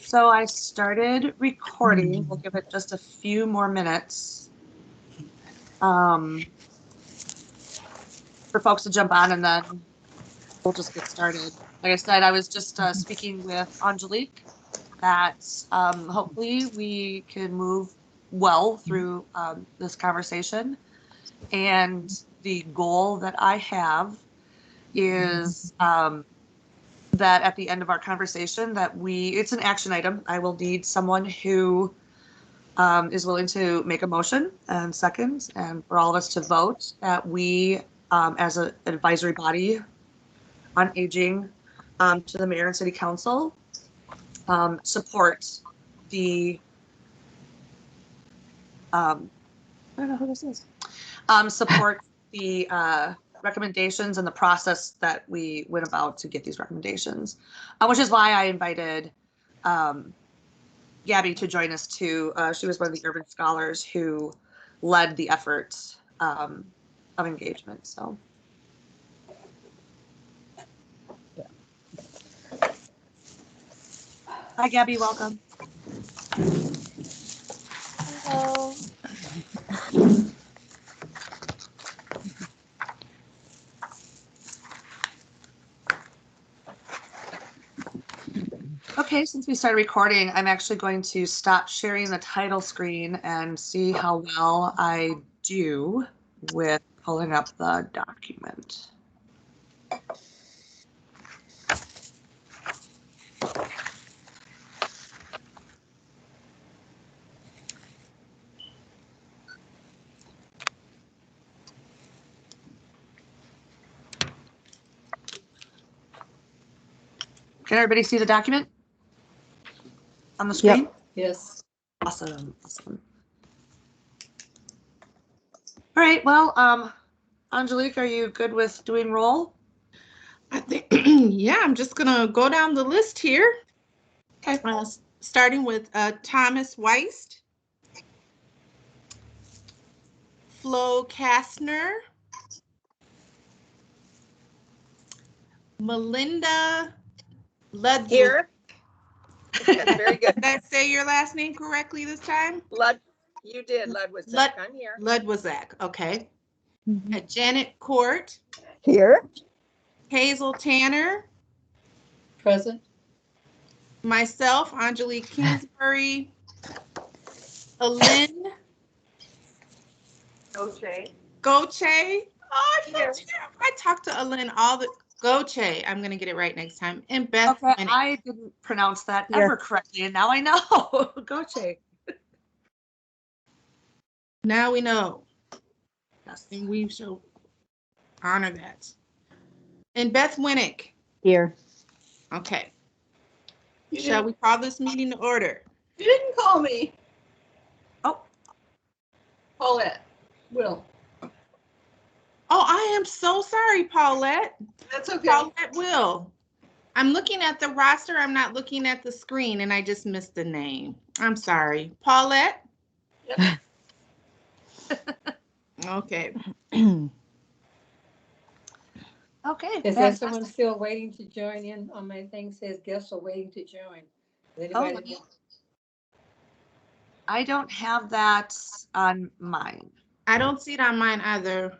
So I started recording. We'll give it just a few more minutes for folks to jump on, and then we'll just get started. Like I said, I was just speaking with Angelique that hopefully we can move well through this conversation. And the goal that I have is that at the end of our conversation that it's an action item. I will need someone who is willing to make a motion and second, and for all of us to vote that we, as an advisory body on aging to the mayor and city council, support the, I don't know who this is, support the recommendations and the process that we went about to get these recommendations, which is why I invited Gabby to join us too. She was one of the urban scholars who led the efforts of engagement. So, yeah. Hi, Gabby. Welcome. Hello. Okay, since we started recording, I'm actually going to stop sharing the title screen and see how well I do with pulling up the document. Can everybody see the document on the screen? Yep. Yes. Awesome. Awesome. All right. Well, Angelique, are you good with doing roll? I think, yeah, I'm just gonna go down the list here. Okay. Starting with Thomas Weist, Flo Kastner, Melinda Ludwig. Here. Very good. Did I say your last name correctly this time? You did. Ludwig. I'm here. Ludwig. Okay. Janet Court. Here. Hazel Tanner. Present. Myself, Angelique Kingsbury. Alin Goche. Oh, I talk to Alin all the Goche. I'm gonna get it right next time. And Beth. Okay, I didn't pronounce that ever correctly, and now I know. Goche. Now we know. Yes. And we shall honor that. And Beth Winnick. Here. Okay. Shall we call this meeting to order? You didn't call me. Oh. Paulette. Will. Oh, I am so sorry, Paulette. That's okay. Paulette Will. I'm looking at the roster. I'm not looking at the screen, and I just missed the name. I'm sorry. Paulette? Yep. Okay. Okay. Is there someone still waiting to join in? On my thing says guests are waiting to join. Is anybody I don't have that on mine. I don't see it on mine either.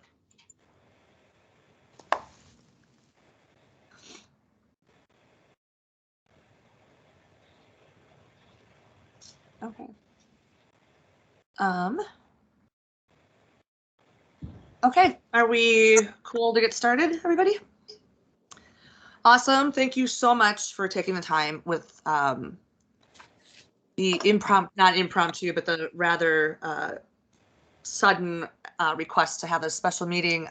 Okay. Okay, are we cool to get started, everybody? Awesome. Thank you so much for taking the time with the not impromptu, but the rather sudden request to have a special meeting.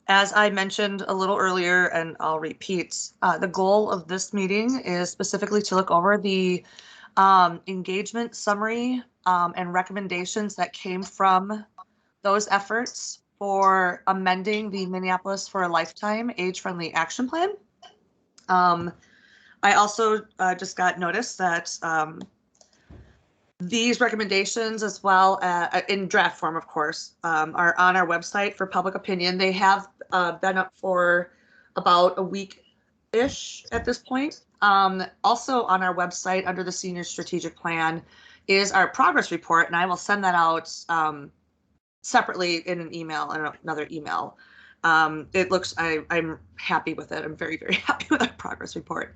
As I mentioned a little earlier, and I'll repeat, the goal of this meeting is specifically to look over the engagement summary and recommendations that came from those efforts for amending the Minneapolis for a Lifetime Age-Friendly Action Plan. I also just got notice that these recommendations, as well in draft form, of course, are on our website for public opinion. They have been up for about a week ish at this point. Also on our website under the senior strategic plan is our progress report, and I will send that out separately in an email and another email. It looks, I'm happy with it. I'm very, very happy with our progress report.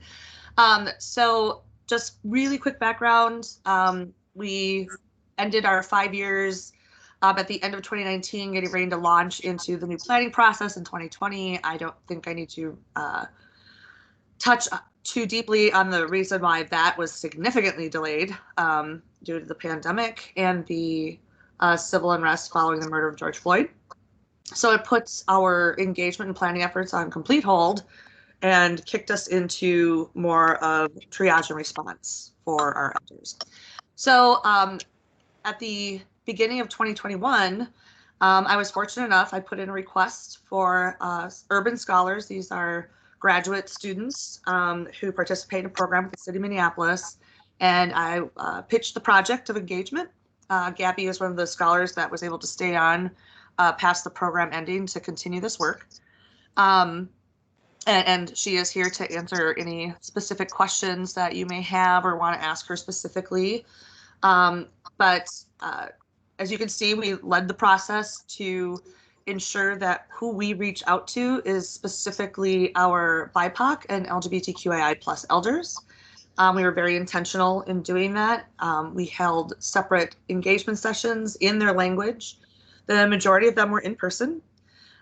So just really quick background. We ended our 5 years at the end of 2019, getting ready to launch into the new planning process in 2020. I don't think I need to touch too deeply on the reason why that was significantly delayed due to the pandemic and the civil unrest following the murder of George Floyd. So it puts our engagement and planning efforts on complete hold and kicked us into more of triage and response for our elders. So at the beginning of 2021, I was fortunate enough, I put in a request for urban scholars. These are graduate students who participate in a program with the city of Minneapolis. And I pitched the project of engagement. Gabby is one of the scholars that was able to stay on past the program ending to continue this work. And she is here to answer any specific questions that you may have or want to ask her specifically. But as you can see, we led the process to ensure that who we reach out to is specifically our BIPOC and LGBTQIA plus elders. We were very intentional in doing that. We held separate engagement sessions in their language. The majority of them were in person.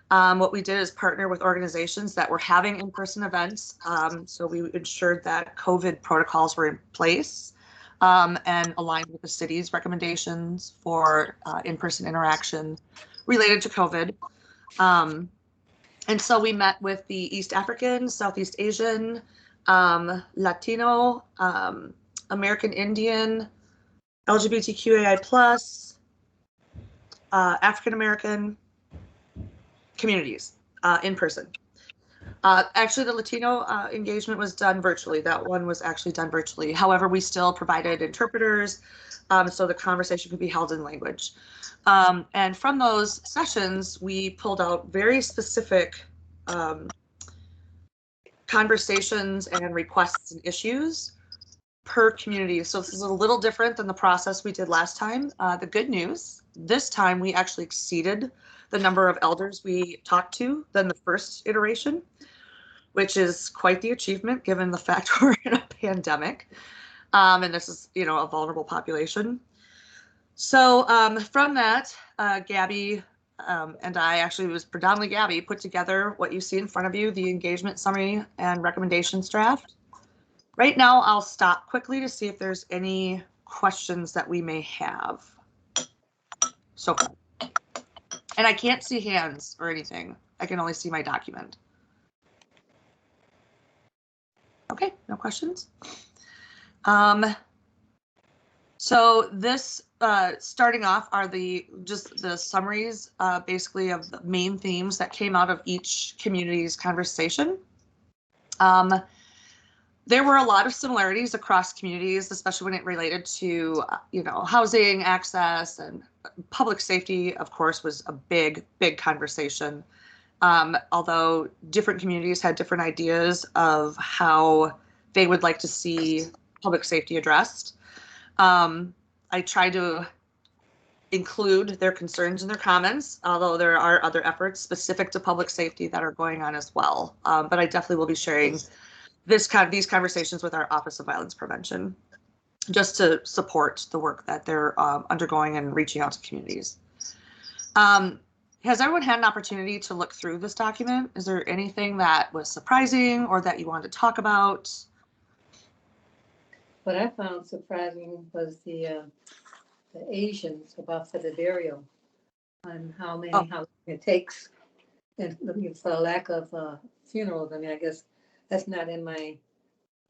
What we did is partner with organizations that were having in-person events. So we ensured that COVID protocols were in place and aligned with the city's recommendations for in-person interaction related to COVID. And so we met with the East African, Southeast Asian, Latino, American Indian, LGBTQAI+, African American communities in person. Actually, the Latino engagement was done virtually. That one was actually done virtually. However, we still provided interpreters so the conversation could be held in language. And from those sessions, we pulled out very specific conversations and requests and issues per community. So this is a little different than the process we did last time. The good news, this time we actually exceeded the number of elders we talked to than the first iteration, which is quite the achievement given the fact we're in a pandemic. And this is, you know, a vulnerable population. So from that, Gabby and I, actually it was predominantly Gabby, put together what you see in front of you, the engagement summary and recommendations draft. Right now, I'll stop quickly to see if there's any questions that we may have so far. And I can't see hands or anything. I can only see my document. Okay, no questions. So this starting off are just the summaries basically of the main themes that came out of each community's conversation. There were a lot of similarities across communities, especially when it related to, you know, housing access and public safety, of course, was a big, big conversation. Although different communities had different ideas of how they would like to see public safety addressed. I tried to include their concerns in their comments, although there are other efforts specific to public safety that are going on as well. But I definitely will be sharing these conversations with our Office of Violence Prevention, just to support the work that they're undergoing and reaching out to communities. Has everyone had an opportunity to look through this document? Is there anything that was surprising or that you wanted to talk about? What I found surprising was the Asians about for the burial and how long it takes, and looking for a lack of funerals. I mean, I guess that's not in my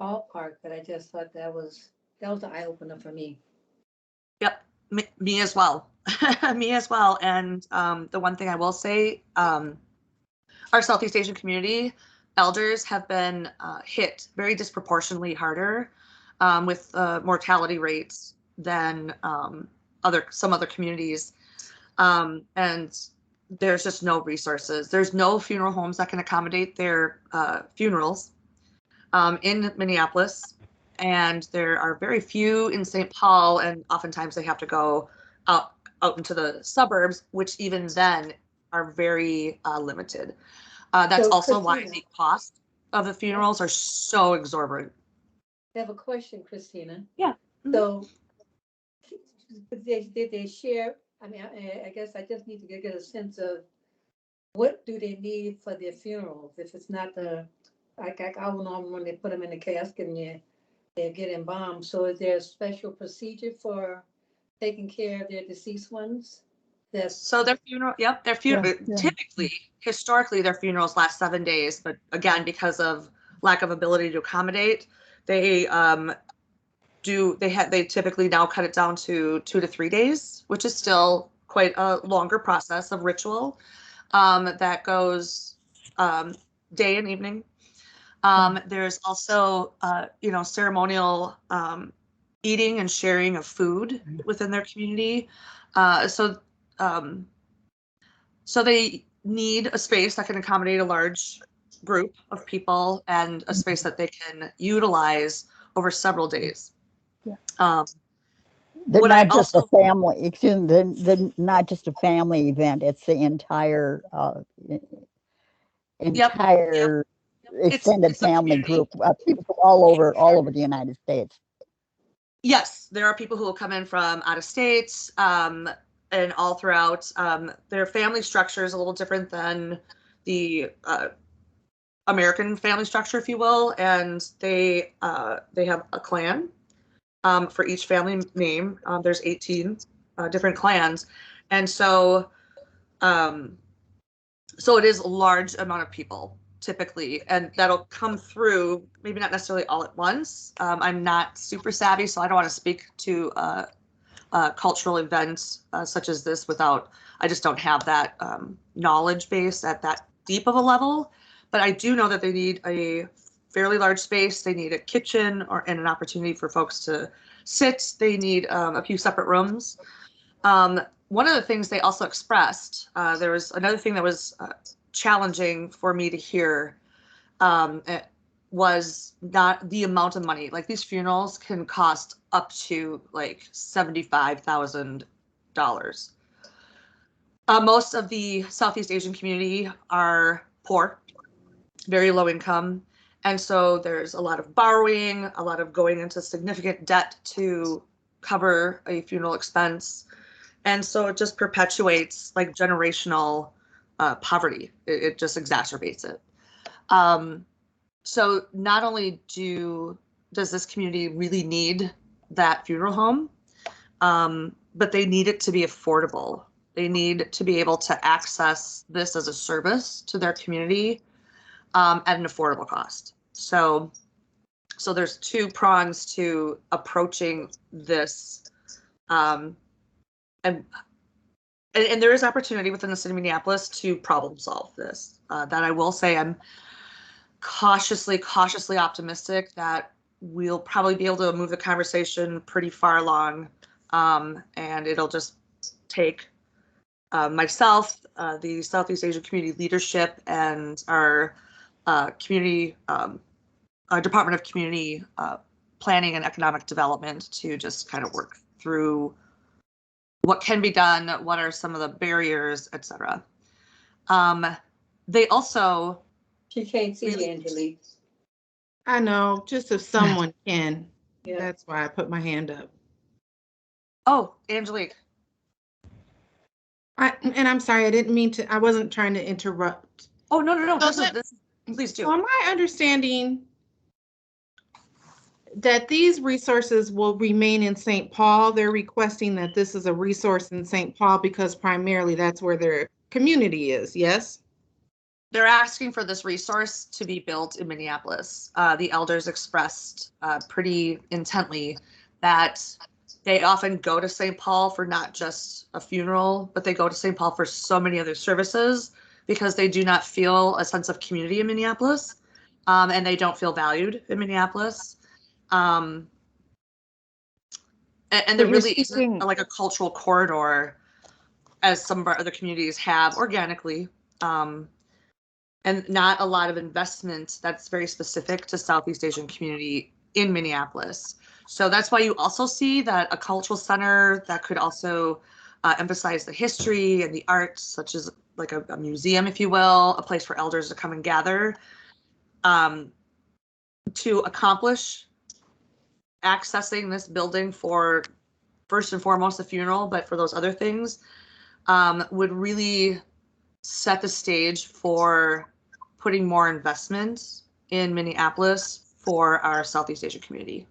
ballpark, but I just thought that was an eye opener for me. Yep, me as well. Me as well. And the one thing I will say, our Southeast Asian community elders have been hit very disproportionately harder with mortality rates than some other communities. And there's just no resources. There's no funeral homes that can accommodate their funerals. in Minneapolis, and there are very few in St. Paul, and oftentimes they have to go out into the suburbs, which even then are very limited. That's So, also why Christina. the cost of the funerals are so exorbitant. I have a question, Christina. Yeah. So, did they share, I mean, I guess I just need to get a sense of what do they need for their funerals? If it's not like I don't know, when they put them in the casket and they're getting embalmed. So is there a special procedure for taking care of their deceased ones? So their funeral, yep, their funeral, Yeah. typically, historically, their funerals last 7 days, but again, because of lack of ability to accommodate, they they typically now cut it down to 2 to 3 days, which is still quite a longer process of ritual that goes day and evening. There's also ceremonial eating and sharing of food within their community. So they need a space that can accommodate a large group of people and a space that they can utilize over several days. They're What I not just a also- family, excuse me, they're not just a family event. It's the entire entire extended it's a family community. group, people from all over the United States. Yes, there are people who will come in from out of states and all throughout. Their family structure is a little different than the American family structure, if you will, and they have a clan for each family name. There's 18 different clans, and so it is a large amount of people typically, and that'll come through maybe not necessarily all at once. I'm not super savvy, so I don't want to speak to cultural events such as this I just don't have that knowledge base at that deep of a level. But I do know that they need a fairly large space. They need a kitchen and an opportunity for folks to sit. They need a few separate rooms. One of the things they also expressed, there was another thing that was challenging for me to hear, it was not the amount of money. Like, these funerals can cost up to like $75,000. Most of the Southeast Asian community are poor, very low income. And so there's a lot of borrowing, a lot of going into significant debt to cover a funeral expense. And so it just perpetuates like generational poverty. It just exacerbates it. So not only does this community really need that funeral home, but they need it to be affordable. They need to be able to access this as a service to their community at an affordable cost. So there's two prongs to approaching this, and there is opportunity within the city of Minneapolis to problem solve this. That I will say, I'm cautiously optimistic that we'll probably be able to move the conversation pretty far along, and it'll just take myself, the Southeast Asian community leadership, and our community, our Department of Community Planning and Economic Development to just kind of work through what can be done, what are some of the barriers, etc. They also. She can't see you, Angelique. I know, just if someone can. Yeah. That's why I put my hand up. Oh, Angelique. I'm sorry, I didn't mean to, I wasn't trying to interrupt. Oh, no. So Please do. So am I understanding that these resources will remain in St. Paul? They're requesting that this is a resource in St. Paul because primarily that's where their community is, yes? They're asking for this resource to be built in Minneapolis. The elders expressed pretty intently that they often go to St. Paul for not just a funeral, but they go to St. Paul for so many other services because they do not feel a sense of community in Minneapolis, and they don't feel valued in Minneapolis. And there really isn't like a cultural corridor as some of our other communities have organically. and not a lot of investment that's very specific to Southeast Asian community in Minneapolis. So that's why you also see that a cultural center that could also emphasize the history and the arts, such as like a museum, if you will, a place for elders to come and gather, to accomplish accessing this building for first and foremost the funeral, but for those other things, would really set the stage for putting more investment in Minneapolis for our Southeast Asian community.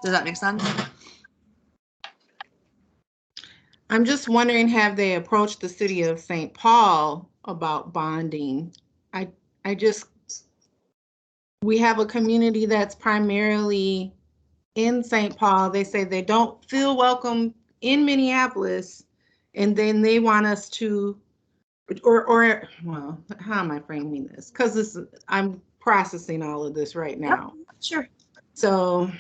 Does that make sense? I'm just wondering, have they approached the city of St. Paul about bonding? I just, we have a community that's primarily in St. Paul. They say they don't feel welcome in Minneapolis, and then they want us to, or well, how am I framing this? Because I'm processing all of this right now. Yep, sure. So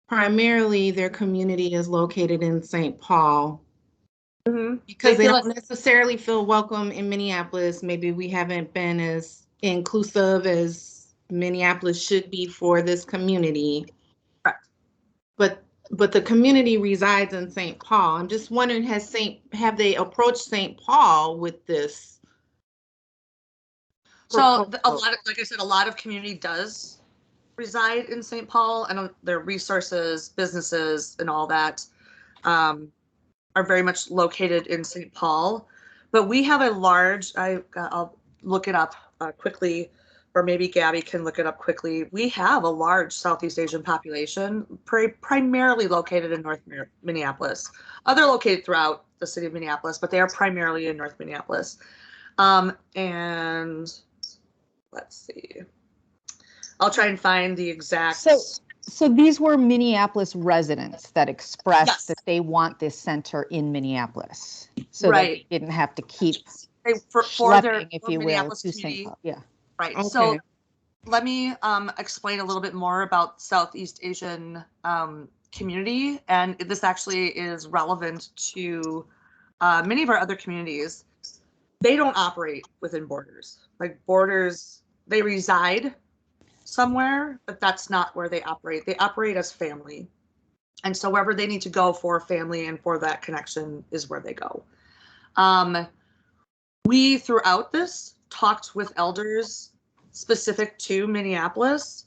primarily their community is located in St. Paul. Because they don't necessarily feel welcome in Minneapolis. Maybe we haven't been as inclusive as Minneapolis should be for this community. Correct. But the community resides in St. Paul. I'm just wondering, have they approached St. Paul with this? So a lot of, like I said, a lot of community does reside in St. Paul, and their resources, businesses, and all that are very much located in St. Paul. But we have a large, I'll look it up quickly, or maybe Gabby can look it up quickly. We have a large Southeast Asian population, primarily located in North Minneapolis. They're located throughout the city of Minneapolis, but they are primarily in North Minneapolis. And let's see. I'll try and find the exact. So these were Minneapolis residents that expressed Yes. that they want this center in Minneapolis, so Right. that they didn't have to keep for their, schlepping, if for you will, Minneapolis to community. St. Paul. Yeah. Right. Okay. So let me explain a little bit more about Southeast Asian community, and this actually is relevant to many of our other communities. They don't operate within borders. Like borders, they reside somewhere, but that's not where they operate. They operate as family. And so wherever they need to go for family and for that connection is where they go. We, throughout this, talked with elders specific to Minneapolis.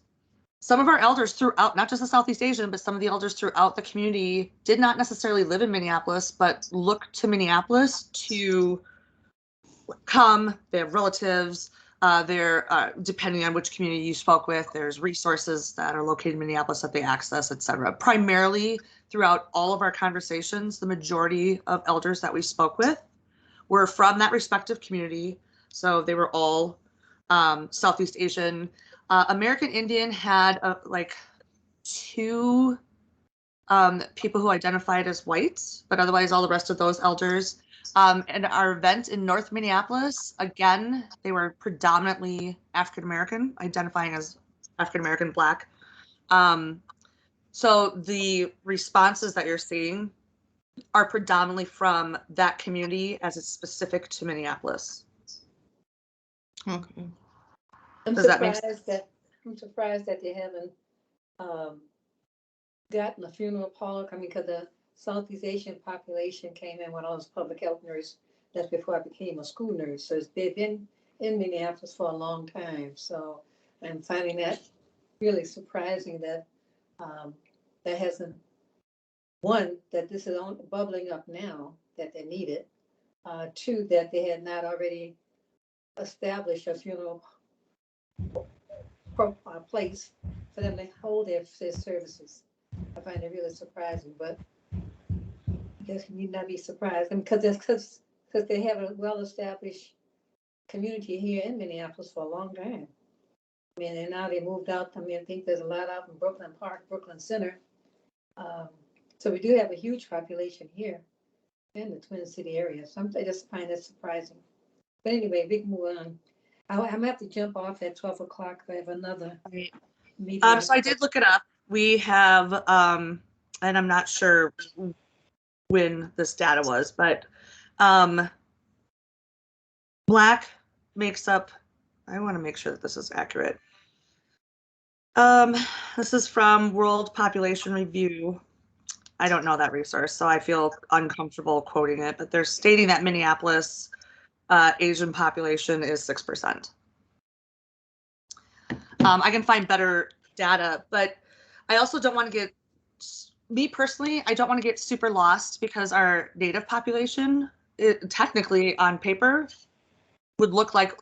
Some of our elders throughout, not just the Southeast Asian, but some of the elders throughout the community did not necessarily live in Minneapolis, but look to Minneapolis to come. They have relatives. Depending on which community you spoke with, there's resources that are located in Minneapolis that they access, et cetera. Primarily throughout all of our conversations, the majority of elders that we spoke with were from that respective community. So they were all Southeast Asian. American Indian had like 2 people who identified as whites, but otherwise all the rest of those elders. And our event in North Minneapolis, again, they were predominantly African-American, identifying as African-American Black. So the responses that you're seeing are predominantly from that community as it's specific to Minneapolis. Okay. I'm Does that make surprised that they haven't gotten a funeral parlor. I mean, because the Southeast Asian population came in when I was public health nurse. That's before I became a school nurse. So they've been in Minneapolis for a long time. So I'm finding that really surprising that that hasn't, one, that this is bubbling up now, that they need it. 2, that they had not already established a funeral place for them to hold their services. I find it really surprising, but I guess you need not be surprised. And because they have a well-established community here in Minneapolis for a long time. I mean, and now they moved out. I mean, I think there's a lot out in Brooklyn Park, Brooklyn Center. So we do have a huge population here in the Twin City area. So I just find it surprising. But anyway, we can move on. I'm gonna have to jump off at 12 o'clock. I have another meeting. So I did look it up. We have, and I'm not sure when this data was, but Black makes up, I want to make sure that this is accurate. This is from World Population Review. I don't know that resource, so I feel uncomfortable quoting it, but they're stating that Minneapolis Asian population is 6%. I can find better data, but I also don't want to get, me personally, I don't want to get super lost because our native population, technically on paper, would look like,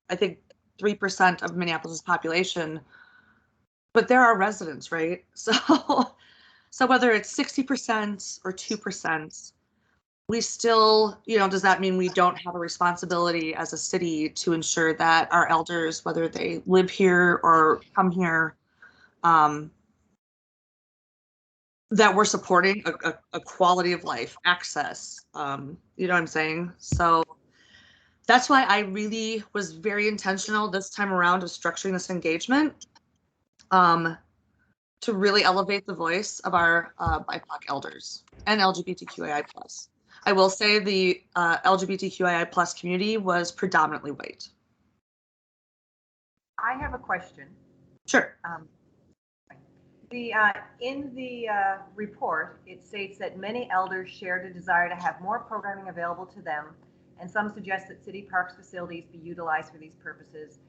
I think 3% of Minneapolis' population, but there are residents, right? So whether it's 60% or 2%, we still, does that mean we don't have a responsibility as a city to ensure that our elders, whether they live here or come here, that we're supporting a quality of life, access, you know what I'm saying? So that's why I really was very intentional this time around of structuring this engagement to really elevate the voice of our BIPOC elders and LGBTQIA+. I will say the LGBTQIA+ community was predominantly white. I have a question. Sure. In the report, it states that many elders shared a desire to have more programming available to them, and some suggest that city parks facilities be utilized for these purposes.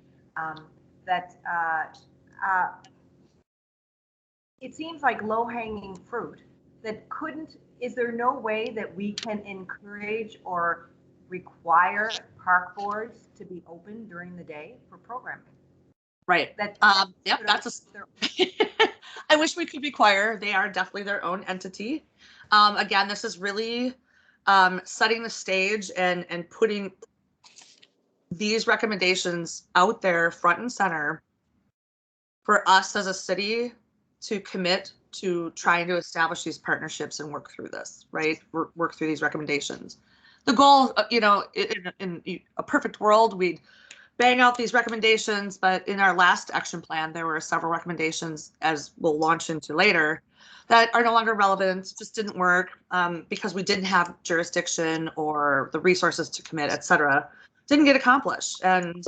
It seems like low-hanging fruit that couldn't. Is there no way that we can encourage or require park boards to be open during the day for programming? Right. Yep. That's I wish we could require. They are definitely their own entity. Again, this is really setting the stage and putting these recommendations out there front and center for us as a city to commit to trying to establish these partnerships and work through this, right? Work through these recommendations. The goal, in a perfect world, we'd bang out these recommendations, but in our last action plan, there were several recommendations, as we'll launch into later, that are no longer relevant, just didn't work because we didn't have jurisdiction or the resources to commit, et cetera, didn't get accomplished. And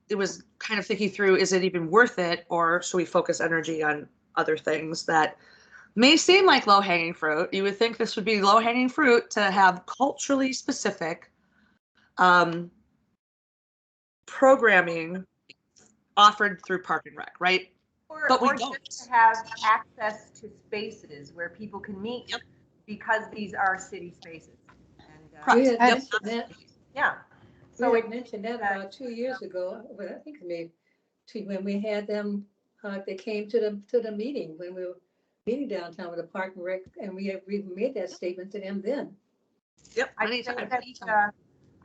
it was kind of thinking through, is it even worth it, or should we focus energy on other things that may seem like low-hanging fruit? You would think this would be low-hanging fruit to have culturally specific programming offered through Park and Rec, right? But we don't. Just to have access to spaces where people can meet, because these are city spaces. And, We had mentioned that. Yeah. So we mentioned that about 2 years ago, but I think maybe when we had them, they came to the meeting when we were meeting downtown with the Park and Rec, and we made that statement to them then. Yep.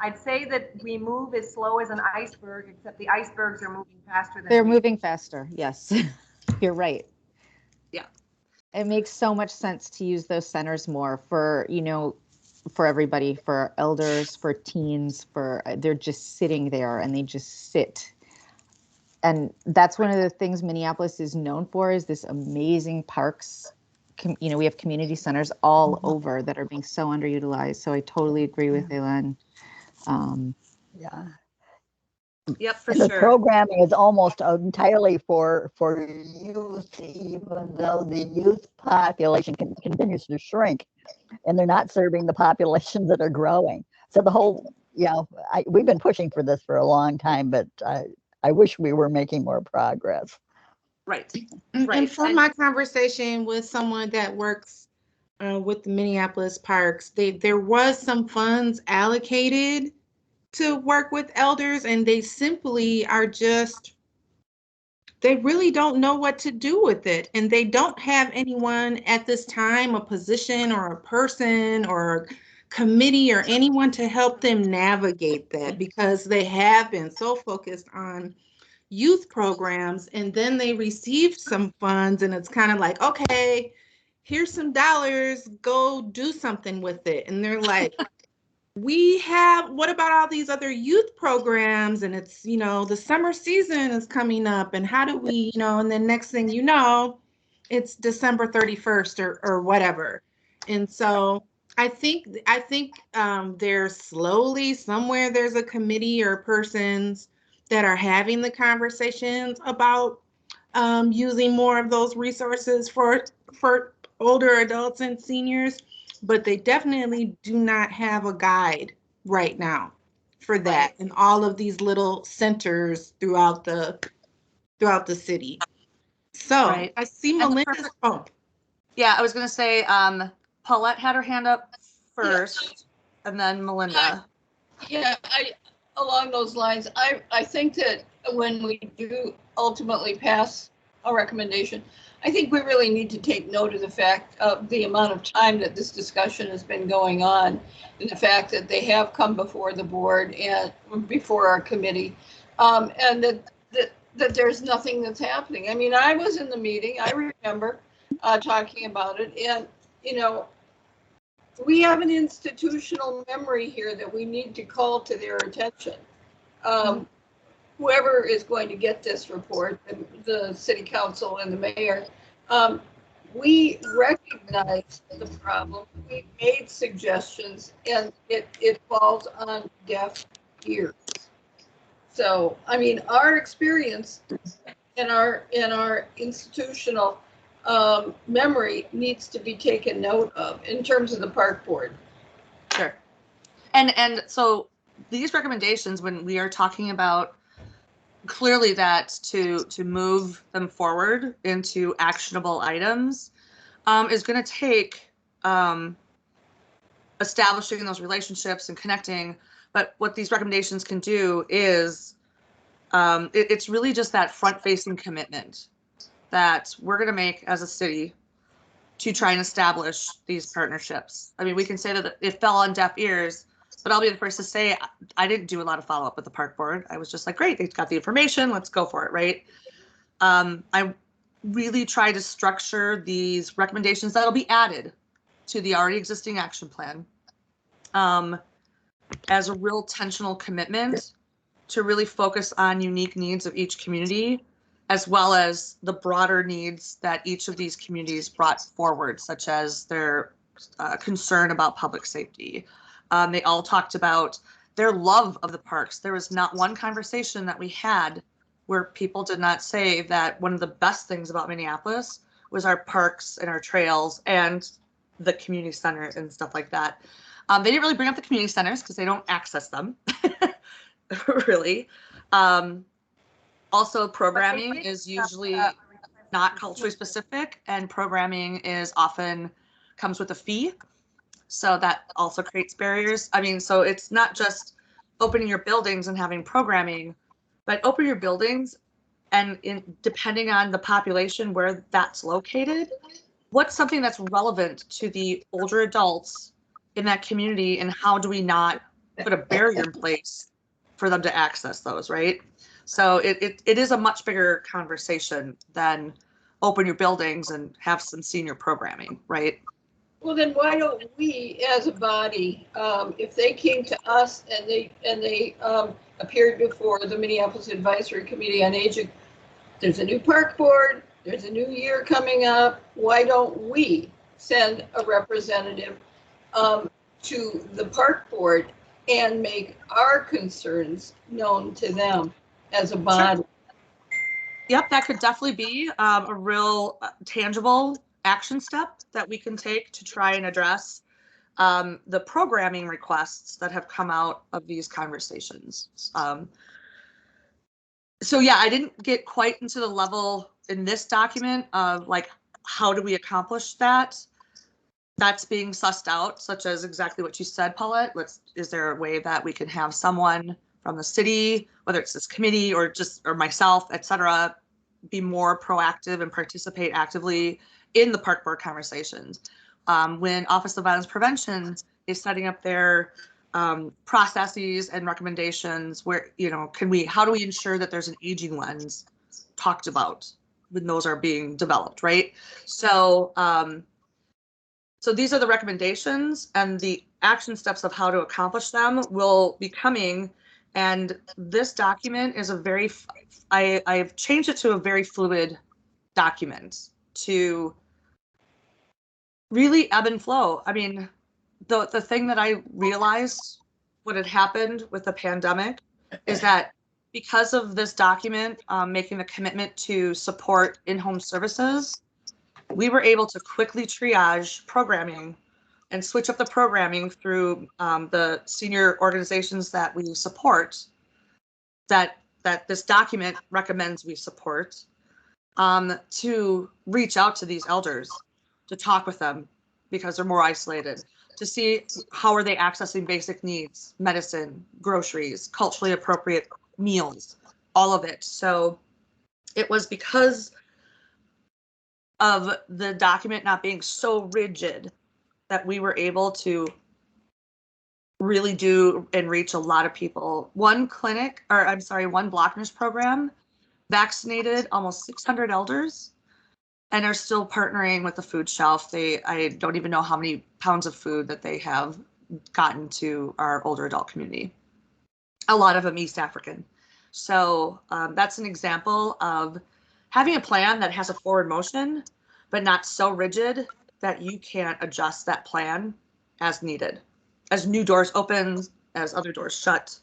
I'd say that we move as slow as an iceberg, except the icebergs are moving faster than They're moving faster. Yes, you're right. Yeah. It makes so much sense to use those centers more for, for everybody, for elders, for teens, they're just sitting there and they just sit. And that's one of the things Minneapolis is known for, is this amazing parks. We have community centers all over that are being so underutilized. So I totally agree with Ellen. Yeah. Yep, for And sure. the programming is almost entirely for youth, even though the youth population continues to shrink, and they're not serving the populations that are growing. So the whole, we've been pushing for this for a long time, but I wish we were making more progress. Right. And from my conversation with someone that works with the Minneapolis parks, there was some funds allocated to work with elders, and they simply are they really don't know what to do with it. And they don't have anyone at this time, a position or a person or committee or anyone to help them navigate that, because they have been so focused on youth programs, and then they received some funds and it's kind of like, okay, here's some dollars, go do something with it. And they're like, what about all these other youth programs? And it's, the summer season is coming up, and how do we, and then next thing you know, it's December 31st or whatever. And so I think there's slowly somewhere there's a committee or persons that are having the conversations about using more of those resources for older adults and seniors, but they definitely do not have a guide right now for that in all of these little centers throughout the city. So Right. I see And the Melinda's. perfect- Oh, Yeah, I was gonna say, Paulette had her hand up first, and then Melinda. Yeah, along those lines, I think that when we do ultimately pass a recommendation, I think we really need to take note of the fact of the amount of time that this discussion has been going on, and the fact that they have come before the board and before our committee, and that there's nothing that's happening. I mean, I was in the meeting, I remember talking about it, and we have an institutional memory here that we need to call to their attention. Whoever is going to get this report, the city council and the mayor, we recognize the problem. We made suggestions, and it falls on deaf ears. So, I mean, our experience in our institutional memory needs to be taken note of in terms of the park board. Sure. And so these recommendations, when we are talking about clearly that to move them forward into actionable items, is going to take establishing those relationships and connecting. But what these recommendations can do is it's really just that front-facing commitment that we're going to make as a city to try and establish these partnerships. I mean, we can say that it fell on deaf ears, but I'll be the first to say I didn't do a lot of follow-up with the park board. I was just like, great, they've got the information, let's go for it, right? I really try to structure these recommendations that'll be added to the already existing action plan as a real intentional commitment to really focus on unique needs of each community, as well as the broader needs that each of these communities brought forward, such as their concern about public safety. They all talked about their love of the parks. There was not one conversation that we had where people did not say that one of the best things about Minneapolis was our parks and our trails and the community center and stuff like that. They didn't really bring up the community centers because they don't access them, really. Also, programming is usually not culturally specific, and programming is often comes with a fee. So that also creates barriers. I mean, so it's not just opening your buildings and having programming, but open your buildings and depending on the population where that's located, what's something that's relevant to the older adults in that community, and how do we not put a barrier in place for them to access those, right? So it is a much bigger conversation than open your buildings and have some senior programming, right? Well, then why don't we, as a body, if they came to us and they appeared before the Minneapolis Advisory Committee on Aging, there's a new park board, there's a new year coming up, why don't we send a representative to the park board and make our concerns known to them as a body? Sure. Yep, that could definitely be a real tangible action step that we can take to try and address the programming requests that have come out of these conversations. So yeah, I didn't get quite into the level in this document of like, how do we accomplish that? That's being sussed out, such as exactly what you said, Paulette. Is there a way that we can have someone from the city, whether it's this committee or myself, et cetera, be more proactive and participate actively in the park board conversations? When Office of Violence Prevention is setting up their processes and recommendations, where, how do we ensure that there's an aging lens talked about when those are being developed, right? So, so these are the recommendations, and the action steps of how to accomplish them will be coming. And this document is I've changed it to a very fluid document to really ebb and flow. I mean, the thing that I realized what had happened with the pandemic is that because of this document making the commitment to support in-home services, we were able to quickly triage programming and switch up the programming through the senior organizations that we support, that this document recommends we support, to reach out to these elders, to talk with them because they're more isolated, to see how are they accessing basic needs, medicine, groceries, culturally appropriate meals, all of it. So it was because of the document not being so rigid that we were able to really do and reach a lot of people. One block nurse program vaccinated almost 600 elders and are still partnering with the food shelf. I don't even know how many pounds of food that they have gotten to our older adult community. A lot of them East African. So that's an example of having a plan that has a forward motion, but not so rigid that you can't adjust that plan as needed, as new doors open, as other doors shut.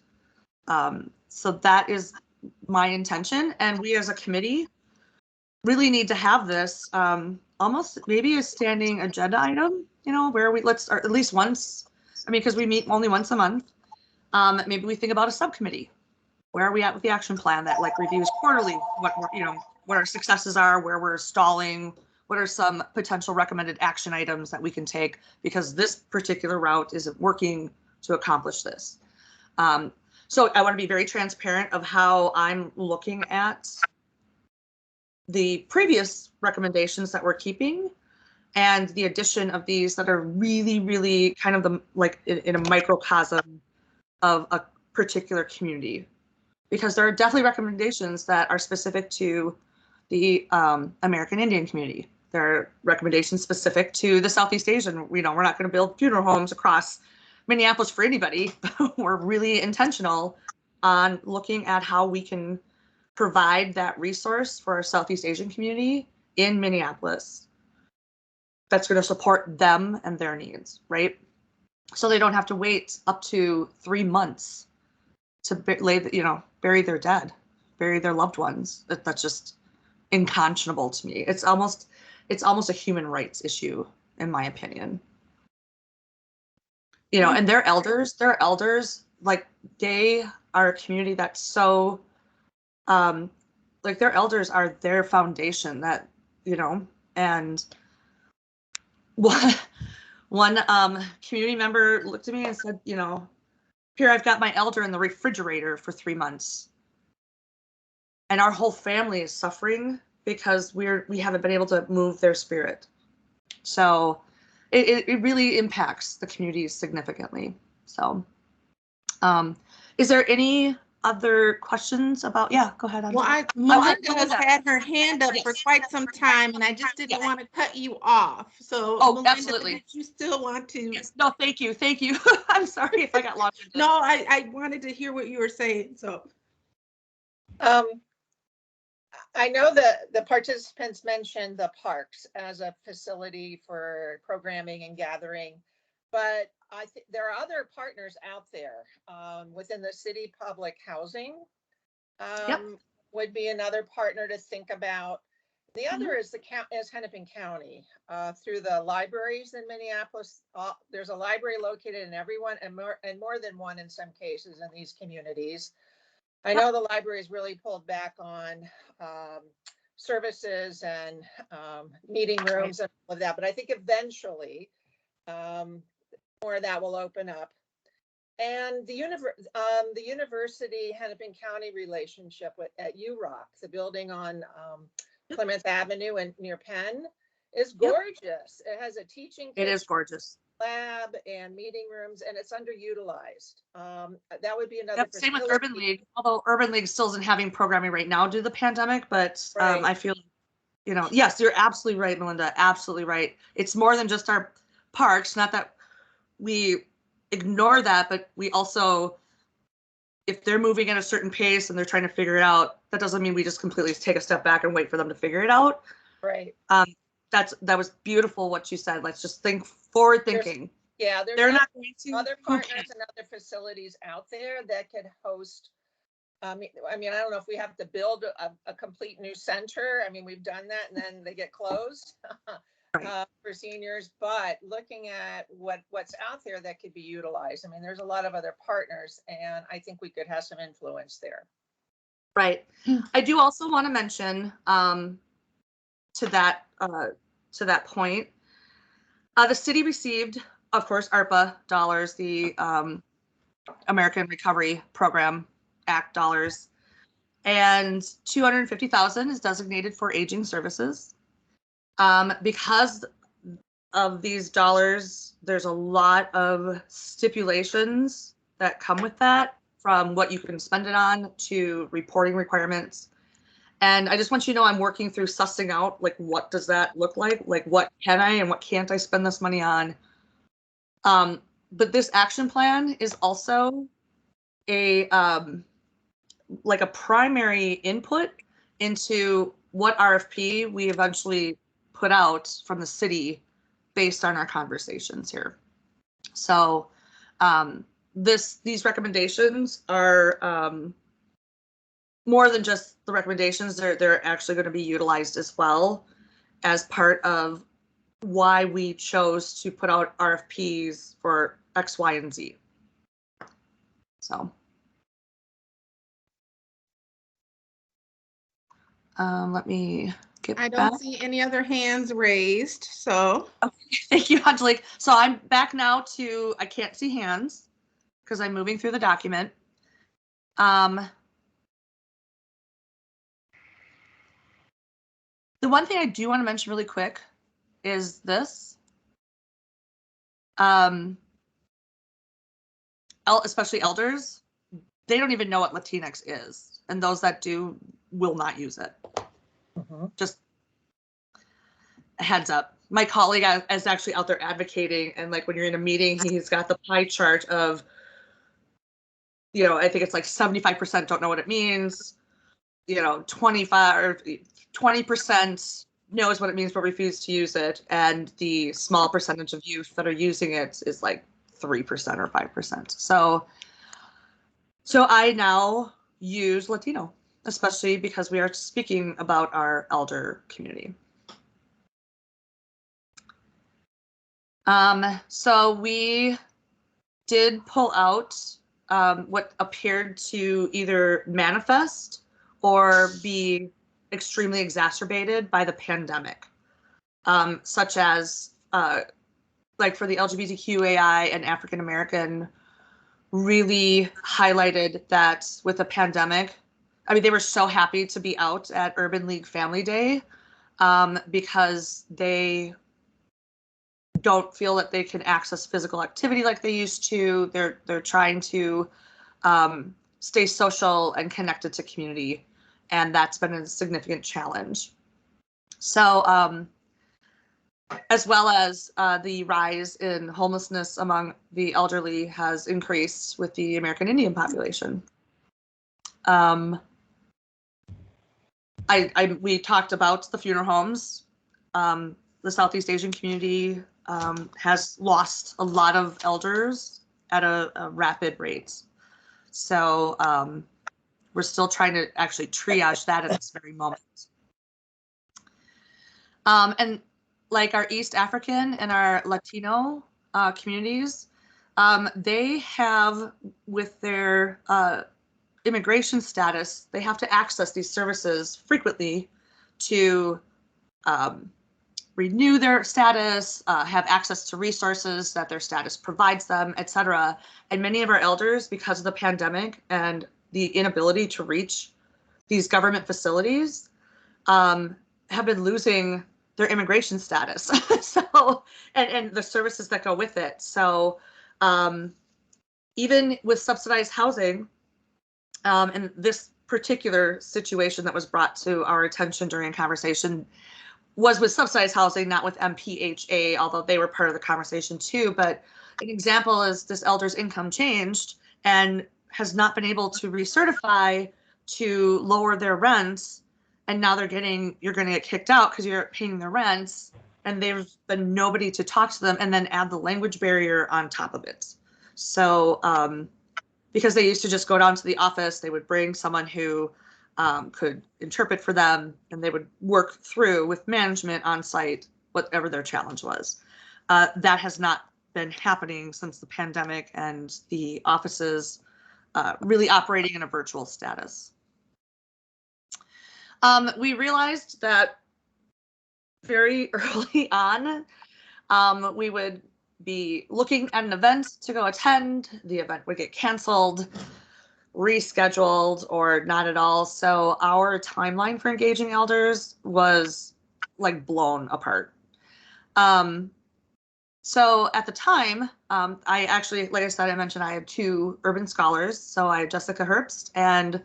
So that is my intention. And we as a committee really need to have this almost maybe a standing agenda item, where or at least once, because we meet only once a month. Maybe we think about a subcommittee. Where are we at with the action plan that reviews quarterly what our successes are, where we're stalling, what are some potential recommended action items that we can take because this particular route isn't working to accomplish this. So I want to be very transparent of how I'm looking at the previous recommendations that we're keeping and the addition of these that are really, really kind of in a microcosm of a particular community, because there are definitely recommendations that are specific to the American Indian community. There are recommendations specific to the Southeast Asian. We're not going to build funeral homes across Minneapolis for anybody. We're really intentional on looking at how we can provide that resource for our Southeast Asian community in Minneapolis that's going to support them and their needs, right? So they don't have to wait up to 3 months to bury their dead, bury their loved ones. That's just unconscionable to me. It's almost a human rights issue, in my opinion. And their elders, they are a community that's so, their elders are their foundation that, and one community member looked at me and said, here I've got my elder in the refrigerator for 3 months. And our whole family is suffering because we haven't been able to move their spirit. So it really impacts the community significantly. So is there any other questions about, go ahead. Well, Melinda has had her hand up for quite some time, and I just didn't want to cut you off. So, Melinda, absolutely. did you still want to? Yes. No, thank you. I'm sorry if I got lost. No, I wanted to hear what you were saying. So, I know that the participants mentioned the parks as a facility for programming and gathering, but I think there are other partners out there within the city. Public housing would be another partner to think about. The other is Hennepin County through the libraries in Minneapolis. There's a library located in everyone and more than one in some cases in these communities. I know the library's really pulled back on services and meeting rooms and all of that, but I think eventually more of that will open up. And the university Hennepin County relationship at UROC, the building on Plymouth Avenue and near Penn, is gorgeous. It has a teaching. It is gorgeous. Lab and meeting rooms, and it's underutilized. That would be another. Same with Urban League, although Urban League still isn't having programming right now due to the pandemic, but I feel, yes, you're absolutely right, Melinda, absolutely right. It's more than just our parks, not that we ignore that, but we also, if they're moving at a certain pace and they're trying to figure it out, that doesn't mean we just completely take a step back and wait for them to figure it out. Right. That was beautiful what you said. Let's just think forward thinking. Yeah, there's They're not going to. other partners and other facilities out there that could host. I mean, I don't know if we have to build a complete new center. I mean, we've done that and then they get closed for seniors, but looking at what's out there that could be utilized. I mean, there's a lot of other partners and I think we could have some influence there. Right. I do also want to mention to that point, the city received, of course, ARPA dollars, the American Recovery Program Act dollars, and $250,000 is designated for aging services. Because of these dollars, there's a lot of stipulations that come with that, from what you can spend it on to reporting requirements. And I just want you to know I'm working through sussing out, like, what does that look like? Like, what can I and what can't I spend this money on? But this action plan is also a like a primary input into what RFP we eventually put out from the city based on our conversations here. So these recommendations are more than just the recommendations. They're actually going to be utilized as well as part of why we chose to put out RFPs for X, Y, and Z. So let me get I don't back. see any other hands raised, so. Okay, thank you, Angelique. So I'm back now to, I can't see hands because I'm moving through the document. The one thing I do want to mention really quick is this. Especially elders, they don't even know what Latinx is. And those that do will not use it. Just a heads up. My colleague is actually out there advocating, and like when you're in a meeting, he's got the pie chart of, you know, I think it's like 75% don't know what it means, you know, 25 or 20% knows what it means but refuse to use it, and the small percentage of youth that are using it is like 3% or 5%. So I now use Latino, especially because we are speaking about our elder community. So we did pull out what appeared to either manifest or be extremely exacerbated by the pandemic, such as like for the LGBTQAI and African American, really highlighted that with the pandemic. I mean, they were so happy to be out at Urban League Family Day because they don't feel that they can access physical activity like they used to. They're trying to stay social and connected to community, and that's been a significant challenge. So as well as the rise in homelessness among the elderly has increased with the American Indian population. We talked about the funeral homes. The Southeast Asian community has lost a lot of elders at a rapid rate. So we're still trying to actually triage that at this very moment. And like our East African and our Latino communities, they have, with their immigration status, they have to access these services frequently to renew their status, have access to resources that their status provides them, etc. And many of our elders, because of the pandemic and the inability to reach these government facilities, have been losing their immigration status. So, and the services that go with it. So even with subsidized housing, and this particular situation that was brought to our attention during a conversation was with subsidized housing, not with MPHA, although they were part of the conversation too. But an example is this elder's income changed and has not been able to recertify to lower their rents. And now you're going to get kicked out because you're paying their rents. and there's been nobody to talk to them, and then add the language barrier on top of it. So because they used to just go down to the office, they would bring someone who could interpret for them, and they would work through with management on site whatever their challenge was. That has not been happening since the pandemic, and the offices really operating in a virtual status. We realized that very early on, we would be looking at an event to go attend. The event would get canceled, rescheduled, or not at all. So our timeline for engaging elders was like blown apart. So at the time, I actually, like I said, I mentioned I had 2 urban scholars. So I had Jessica Herbst and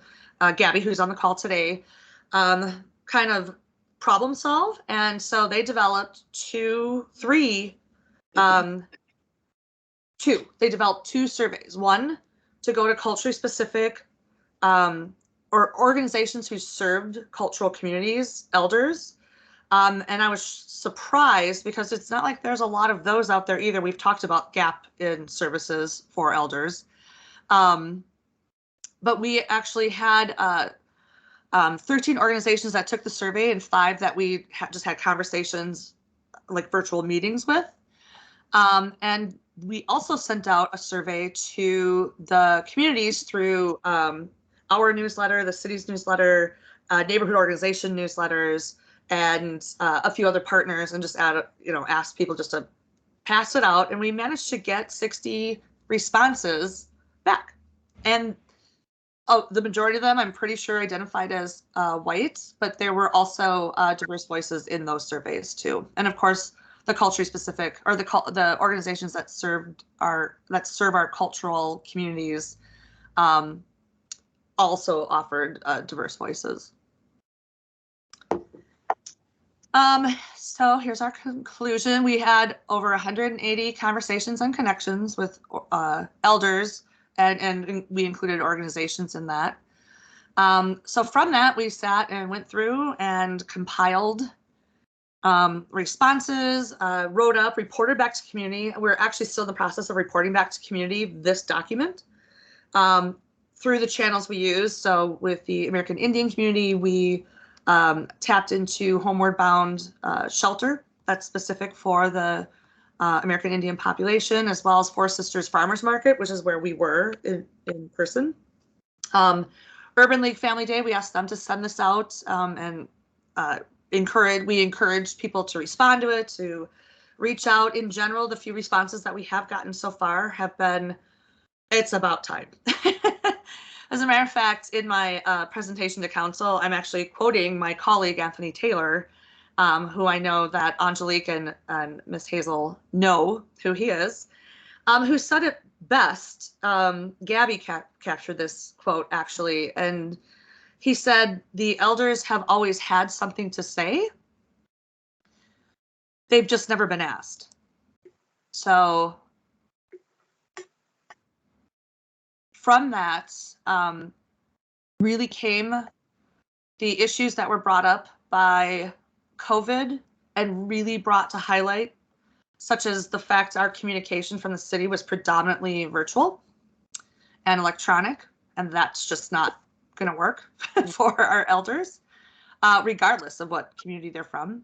Gabby, who's on the call today, kind of problem solve. And so they developed they developed 2 surveys. One to go to culturally specific or organizations who served cultural communities, elders. And I was surprised because it's not like there's a lot of those out there either. We've talked about gap in services for elders. But we actually had 13 organizations that took the survey and 5 that we just had conversations, like virtual meetings with. And we also sent out a survey to the communities through our newsletter, the city's newsletter, neighborhood organization newsletters, and a few other partners, and just asked people just to pass it out. And we managed to get 60 responses back. And the majority of them, I'm pretty sure, identified as white, but there were also diverse voices in those surveys too. And of course, the culturally specific, or the organizations that serve our cultural communities also offered diverse voices. So here's our conclusion. We had over 180 conversations and connections with elders, and we included organizations in that. So from that, we sat and went through and compiled responses, wrote up, reported back to community. We're actually still in the process of reporting back to community this document through the channels we use. So with the American Indian community, we tapped into Homeward Bound shelter that's specific for the American Indian population, as well as Four Sisters Farmers Market, which is where we were in person. Urban League Family Day, we asked them to send this out, and we encouraged people to respond to it, to reach out. In general, the few responses that we have gotten so far have been, it's about time. As a matter of fact, in my presentation to council, I'm actually quoting my colleague, Anthony Taylor, who I know that Angelique and Miss Hazel know who he is, who said it best. Gabby captured this quote, actually, and he said, the elders have always had something to say. They've just never been asked. So from that really came the issues that were brought up by COVID and really brought to highlight, such as the fact our communication from the city was predominantly virtual and electronic, and that's just not going to work for our elders, regardless of what community they're from.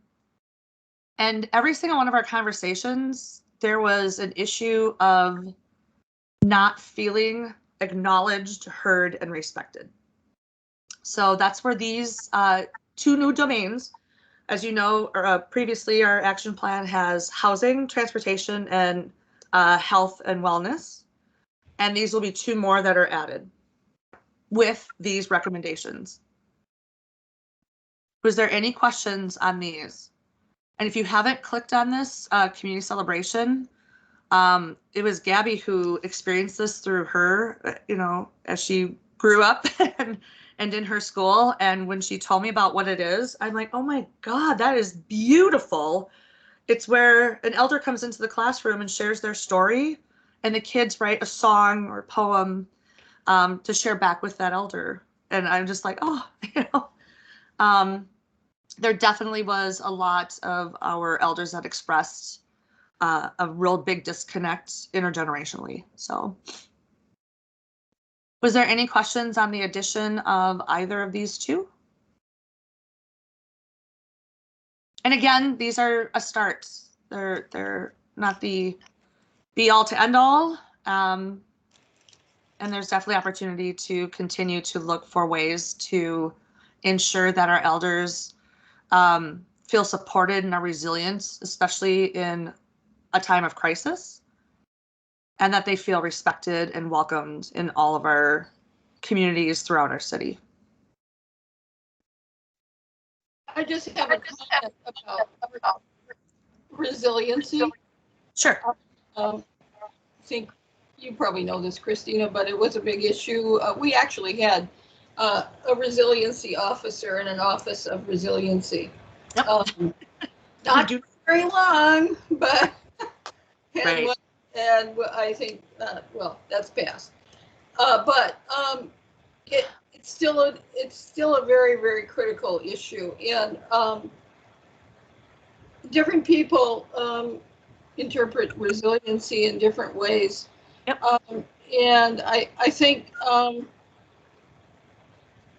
And every single one of our conversations, there was an issue of not feeling acknowledged, heard, and respected. So that's where these 2 new domains, as you know, previously our action plan has housing, transportation, and health and wellness. And these will be 2 more that are added with these recommendations. Was there any questions on these? And if you haven't clicked on this community celebration, it was Gabby who experienced this through her, as she grew up and in her school. And when she told me about what it is, I'm like, oh my God, that is beautiful. It's where an elder comes into the classroom and shares their story, and the kids write a song or poem to share back with that elder. And I'm just like, oh, there definitely was a lot of our elders that expressed a real big disconnect intergenerationally. So was there any questions on the addition of either of these two? And again, these are a start. They're not the be all to end all. And there's definitely opportunity to continue to look for ways to ensure that our elders feel supported and are resilient, especially in a time of crisis, and that they feel respected and welcomed in all of our communities throughout our city. I just have a comment about resiliency. Sure. I think you probably know this, Christina, but it was a big issue. We actually had a resiliency officer in an office of resiliency. Yep. Not very long, but Right. and I think well, that's passed. But it's still a very, very critical issue, and different people interpret resiliency in different ways. Yep. And I think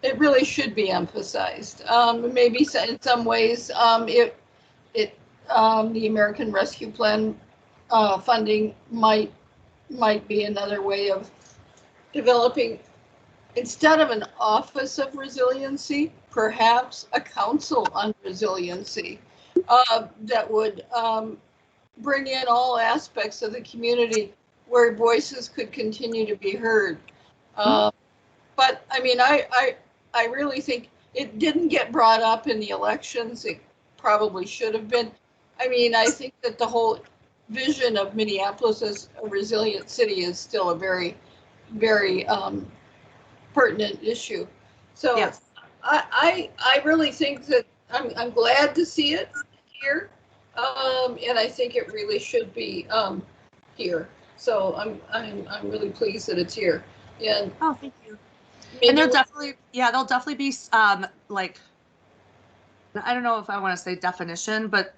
it really should be emphasized. Maybe in some ways, the American Rescue Plan funding might be another way of developing, instead of an office of resiliency, perhaps a council on resiliency that would bring in all aspects of the community where voices could continue to be heard. But I mean, I really think it didn't get brought up in the elections. It probably should have been. I mean, I think that the whole vision of Minneapolis as a resilient city is still a very, very pertinent issue. So yes. I really think that I'm glad to see it here, and I think it really should be here. So I'm really pleased that it's here. And oh, thank you. And there'll definitely be like, I don't know if I want to say definition, but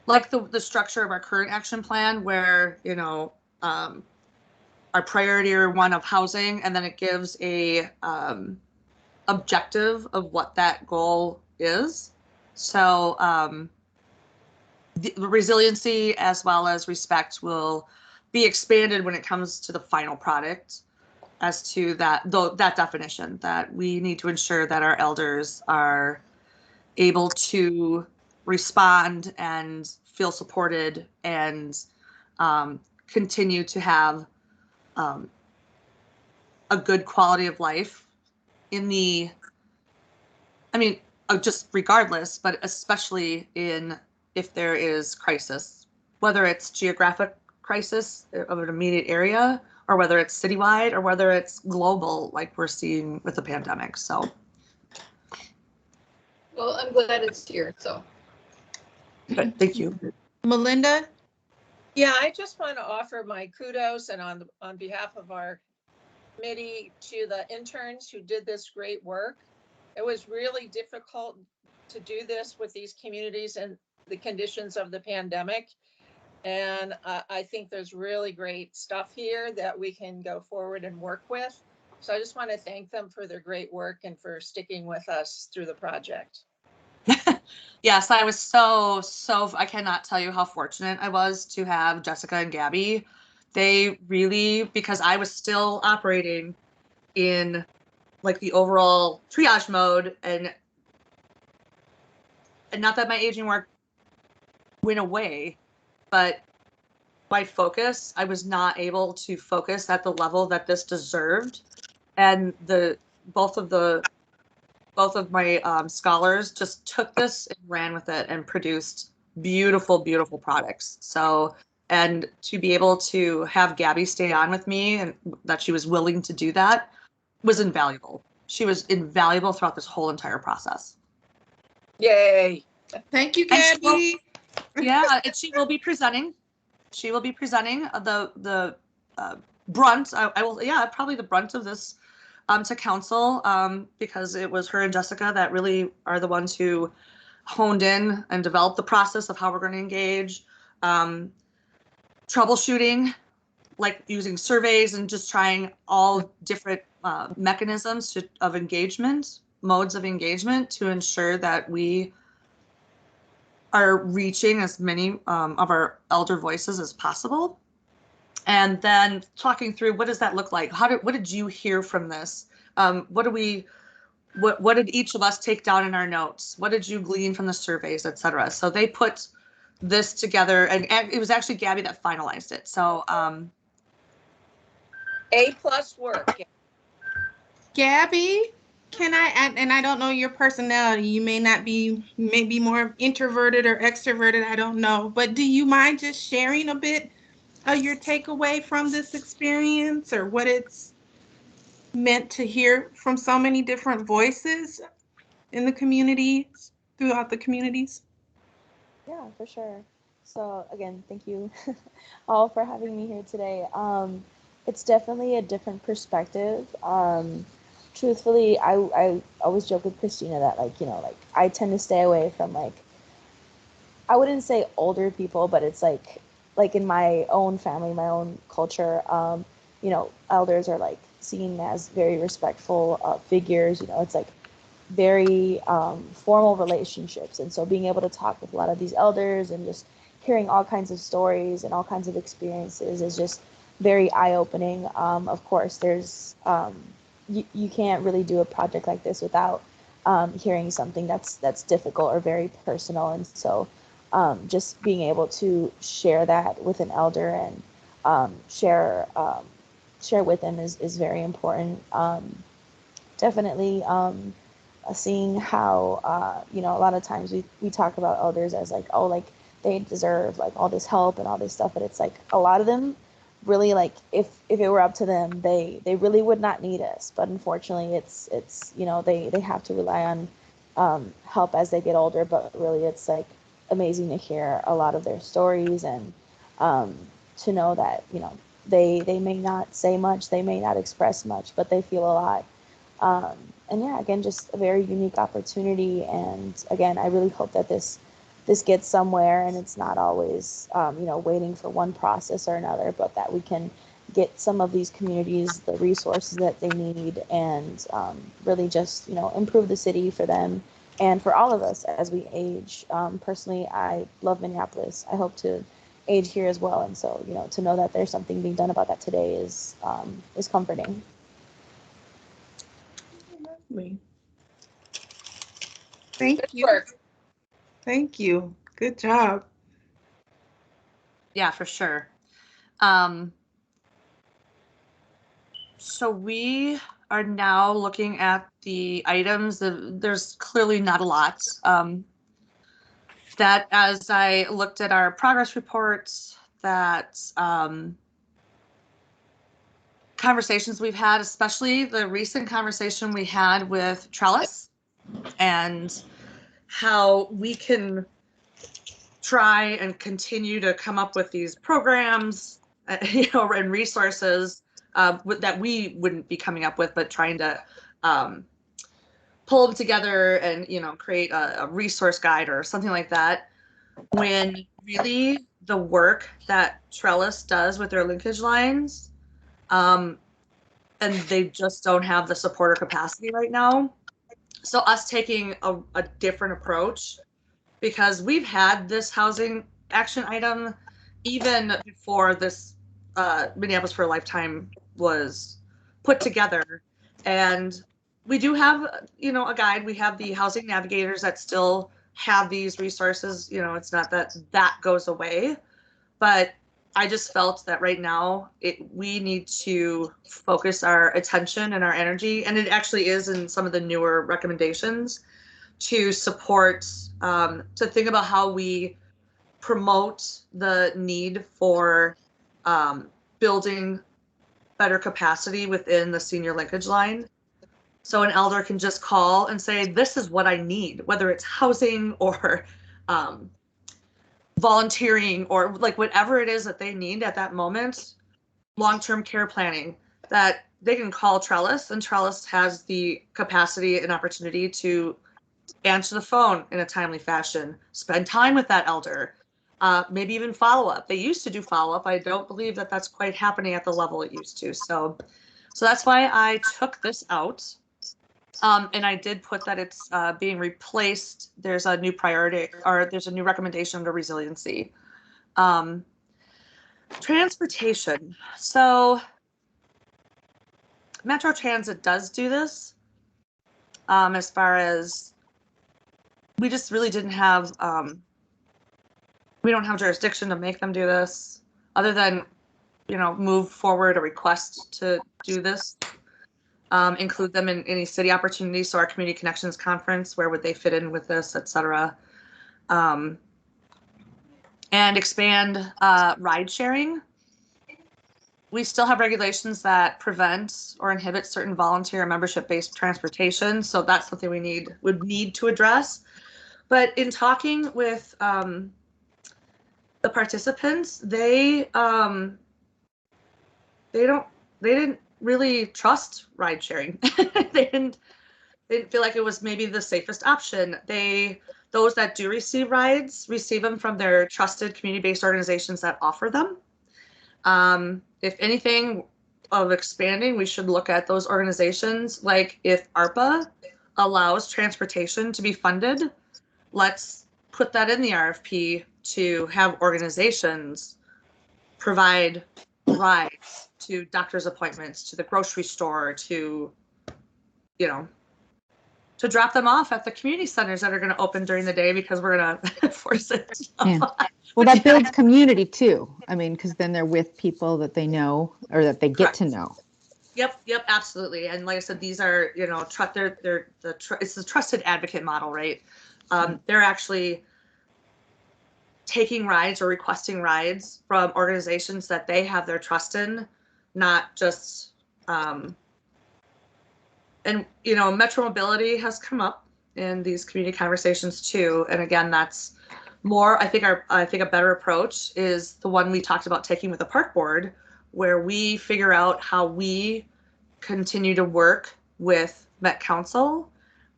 like the structure of our current action plan, where our priority are one of housing, and then it gives a objective of what that goal is. So the resiliency as well as respect will be expanded when it comes to the final product, as to that definition, that we need to ensure that our elders are able to respond and feel supported and continue to have a good quality of life in the, just regardless, but especially if there is crisis, whether it's geographic crisis of an immediate area, or whether it's citywide, or whether it's global, like we're seeing with the pandemic. So. Well, I'm glad it's here, so. Good, thank you. Melinda? Yeah, I just want to offer my kudos and on behalf of our committee to the interns who did this great work. It was really difficult to do this with these communities and the conditions of the pandemic. And I think there's really great stuff here that we can go forward and work with. So I just want to thank them for their great work and for sticking with us through the project. Yes, I was so, I cannot tell you how fortunate I was to have Jessica and Gabby. They really, because I was still operating in like the overall triage mode, and not that my aging work went away, but my focus, I was not able to focus at the level that this deserved. And both of my scholars just took this and ran with it and produced beautiful, beautiful products. So, and to be able to have Gabby stay on with me, and that she was willing to do that, was invaluable. She was invaluable throughout this whole entire process. Yay. Thank you, Gabby. Yeah, and she will be presenting. She will be presenting the brunt. I will, yeah, probably the brunt of this to council because it was her and Jessica that really are the ones who honed in and developed the process of how we're going to engage. Troubleshooting, like using surveys and just trying all different mechanisms of engagement, modes of engagement to ensure that we are reaching as many of our elder voices as possible. And then talking through, what does that look like? What did you hear from this? What did each of us take down in our notes? What did you glean from the surveys, et cetera? So they put this together, and it was actually Gabby that finalized it. So A+ work. Gabby, can I add, and I don't know your personality, you may be more introverted or extroverted, I don't know, but do you mind just sharing a bit of your takeaway from this experience, or what it's meant to hear from so many different voices in the community, throughout the communities? Yeah, for sure. So again, thank you all for having me here today. It's definitely a different perspective. Truthfully, I always joke with Christina that like I tend to stay away from I wouldn't say older people, but it's like in my own family, my own culture, elders are seen as very respectful figures. It's very formal relationships, and so being able to talk with a lot of these elders and just hearing all kinds of stories and all kinds of experiences is just very eye-opening. Of course, there's you can't really do a project like this without hearing something that's difficult or very personal, and so just being able to share that with an elder and share with them is very important. Definitely seeing how a lot of times we talk about elders as they deserve all this help and all this stuff, but it's a lot of them really if it were up to them, they really would not need us, but unfortunately it's they have to rely on help as they get older. But really it's amazing to hear a lot of their stories, and to know that they may not say much, they may not express much, but they feel a lot. And yeah, again, just a very unique opportunity. And again, I really hope that this gets somewhere, and it's not always waiting for one process or another, but that we can get some of these communities the resources that they need, and really just improve the city for them and for all of us as we age. Personally, I love Minneapolis. I hope to age here as well, and so to know that there's something being done about that today is comforting. Thank Good you. work. Thank you. Good job. Yeah, for sure. So we are now looking at the items. There's clearly not a lot. That as I looked at our progress reports, that conversations we've had, especially the recent conversation we had with Trellis, and how we can try and continue to come up with these programs, and resources that we wouldn't be coming up with, but trying to pull them together and create a resource guide or something like that. When really the work that Trellis does with their linkage lines, and they just don't have the support or capacity right now. So us taking a different approach, because we've had this housing action item even before this Minneapolis for a Lifetime was put together. And we do have, a guide. We have the housing navigators that still have these resources. It's not that goes away, but I just felt that right now we need to focus our attention and our energy, and it actually is in some of the newer recommendations, to support, to think about how we promote the need for building better capacity within the senior linkage line. So an elder can just call and say, this is what I need, whether it's housing or volunteering or whatever it is that they need at that moment, long-term care planning, that they can call Trellis, and Trellis has the capacity and opportunity to answer the phone in a timely fashion, spend time with that elder, maybe even follow up. They used to do follow up. I don't believe that that's quite happening at the level it used to. So that's why I took this out. And I did put that it's being replaced. There's a new priority, or there's a new recommendation under resiliency. Transportation. So Metro Transit does do this. As far as we just really didn't have, we don't have jurisdiction to make them do this, other than, move forward a request to do this. Include them in any city opportunities. So our Community Connections Conference, where would they fit in with this, et cetera. And expand ride sharing. We still have regulations that prevent or inhibit certain volunteer membership-based transportation. So that's something we would need to address. But in talking with the participants, they didn't really trust ride sharing. they didn't feel like it was maybe the safest option. Those that do receive rides receive them from their trusted community-based organizations that offer them. If anything of expanding, we should look at those organizations. Like if AARP allows transportation to be funded, let's put that in the RFP to have organizations provide rides to doctor's appointments, to the grocery store, to drop them off at the community centers that are going to open during the day, because we're going to force it. Yeah. Well, that builds community too. I mean, because then they're with people that they know, or that they get Correct. to know. Yep, absolutely. And like I said, these are, it's the trusted advocate model, right? They're actually taking rides or requesting rides from organizations that they have their trust in, not just, and Metro Mobility has come up in these community conversations too. And again, that's more, I think a better approach is the one we talked about taking with the park board, where we figure out how we continue to work with Met Council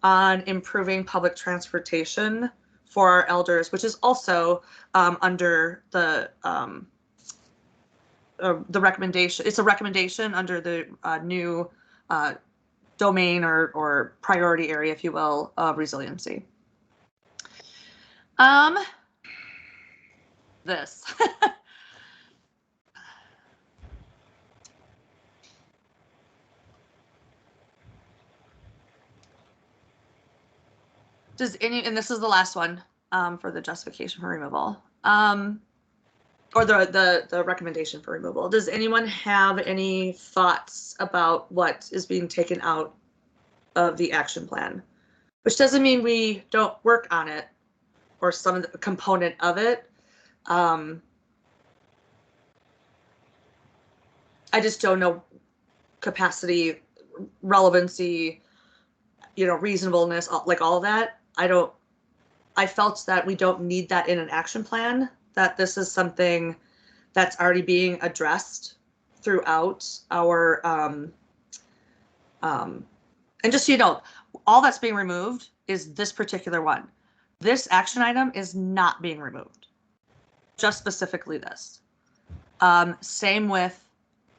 on improving public transportation for our elders, which is also under the recommendation. It's a recommendation under the new domain or priority area, if you will, of resiliency. This. And this is the last one for the justification for removal, or the recommendation for removal. Does anyone have any thoughts about what is being taken out of the action plan? Which doesn't mean we don't work on it or some of the component of it. I just don't know capacity, relevancy, reasonableness, like all of that. I felt that we don't need that in an action plan, that this is something that's already being addressed throughout our, and just, all that's being removed is this particular one. This action item is not being removed, just specifically this. Same with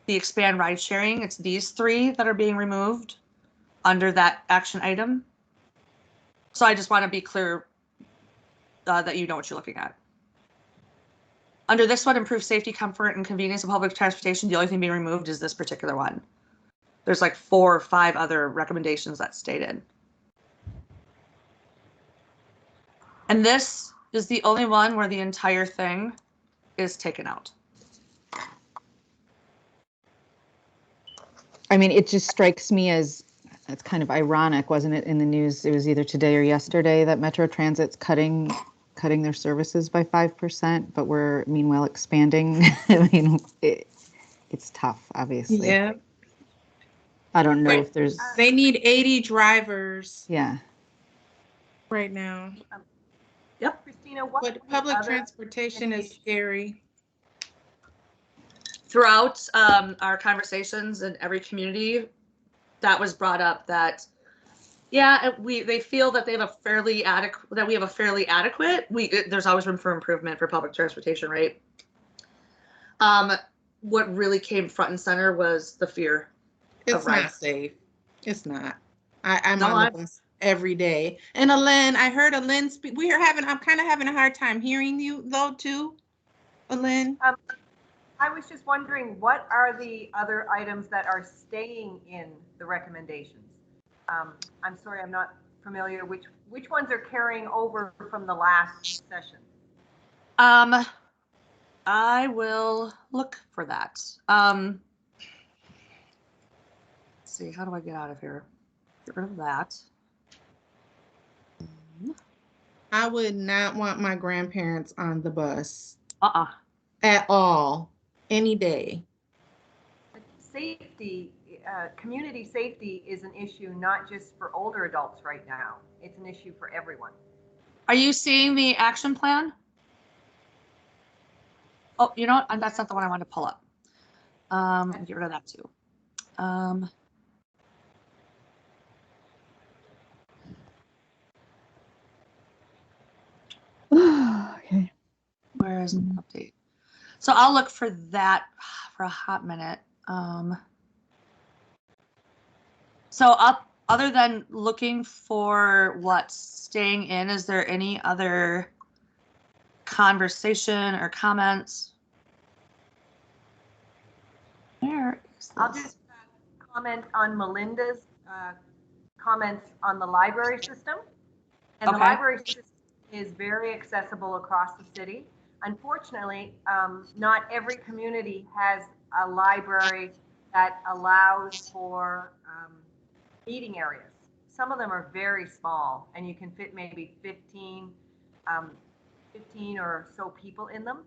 the expand ride sharing. It's these three that are being removed under that action item. So I just want to be clear that you know what you're looking at. Under this one, improve safety, comfort, and convenience of public transportation, the only thing being removed is this particular one. There's like 4 or 5 other recommendations that stated. And this is the only one where the entire thing is taken out. I mean, it just strikes me as, it's kind of ironic, wasn't it, in the news? It was either today or yesterday that Metro Transit's cutting their services by 5%, but we're meanwhile expanding. I mean, it's tough, obviously. Yeah. I don't know if there's. They need 80 drivers. Yeah. Right now. Yep. Christina, what But public transportation is scary. throughout our conversations in every community, that was brought up that, yeah, they feel that they have a fairly adequate, that we have a fairly adequate, there's always room for improvement for public transportation, right? What really came front and center was the fear It's of rides. not safe. It's not. I'm No, on the bus every day. And Alen, I heard Alen speak. I'm kind of having a hard time hearing you though too, Alen. I was just wondering, what are the other items that are staying in the recommendations? I'm sorry, I'm not familiar. Which ones are carrying over from the last session? I will look for that. Let's see, how do I get out of here? Get rid of that. I would not want my grandparents on the bus At all, any day. Safety, community safety is an issue not just for older adults right now. It's an issue for everyone. Are you seeing the action plan? Oh, you know what? That's not the one I wanted to pull up. Get rid of that too. Okay. Where is the update? So I'll look for that for a hot minute. So other than looking for what's staying in, is there any other conversation or comments? Where is this? I'll just comment on Melinda's comments on the library system. And the library system is very accessible across the city. Unfortunately, not every community has a library that allows for meeting areas. Some of them are very small, and you can fit maybe 15 or so people in them.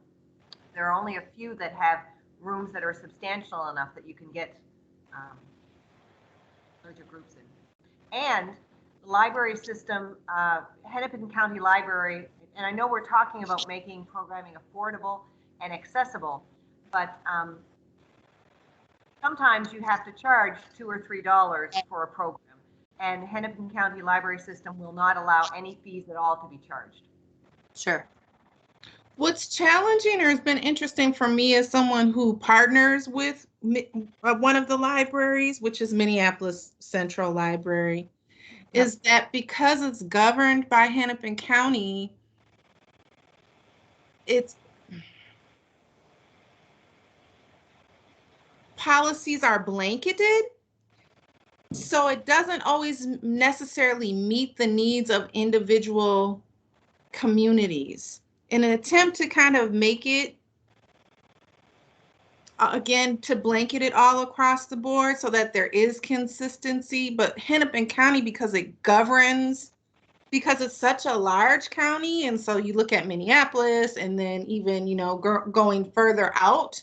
There are only a few that have rooms that are substantial enough that you can get larger groups in. And the library system, Hennepin County Library, and I know we're talking about making programming affordable and accessible, but sometimes you have to charge $2 or $3 for a program, and Hennepin County Library System will not allow any fees at all to be charged. Sure. What's challenging or has been interesting for me as someone who partners with one of the libraries, which is Minneapolis Central Library, is that because it's governed by Hennepin County, its policies are blanketed. So it doesn't always necessarily meet the needs of individual communities. In an attempt to kind of make it, again, to blanket it all across the board so that there is consistency, but Hennepin County, because it governs, because it's such a large county, and so you look at Minneapolis and then even, you know, going further out,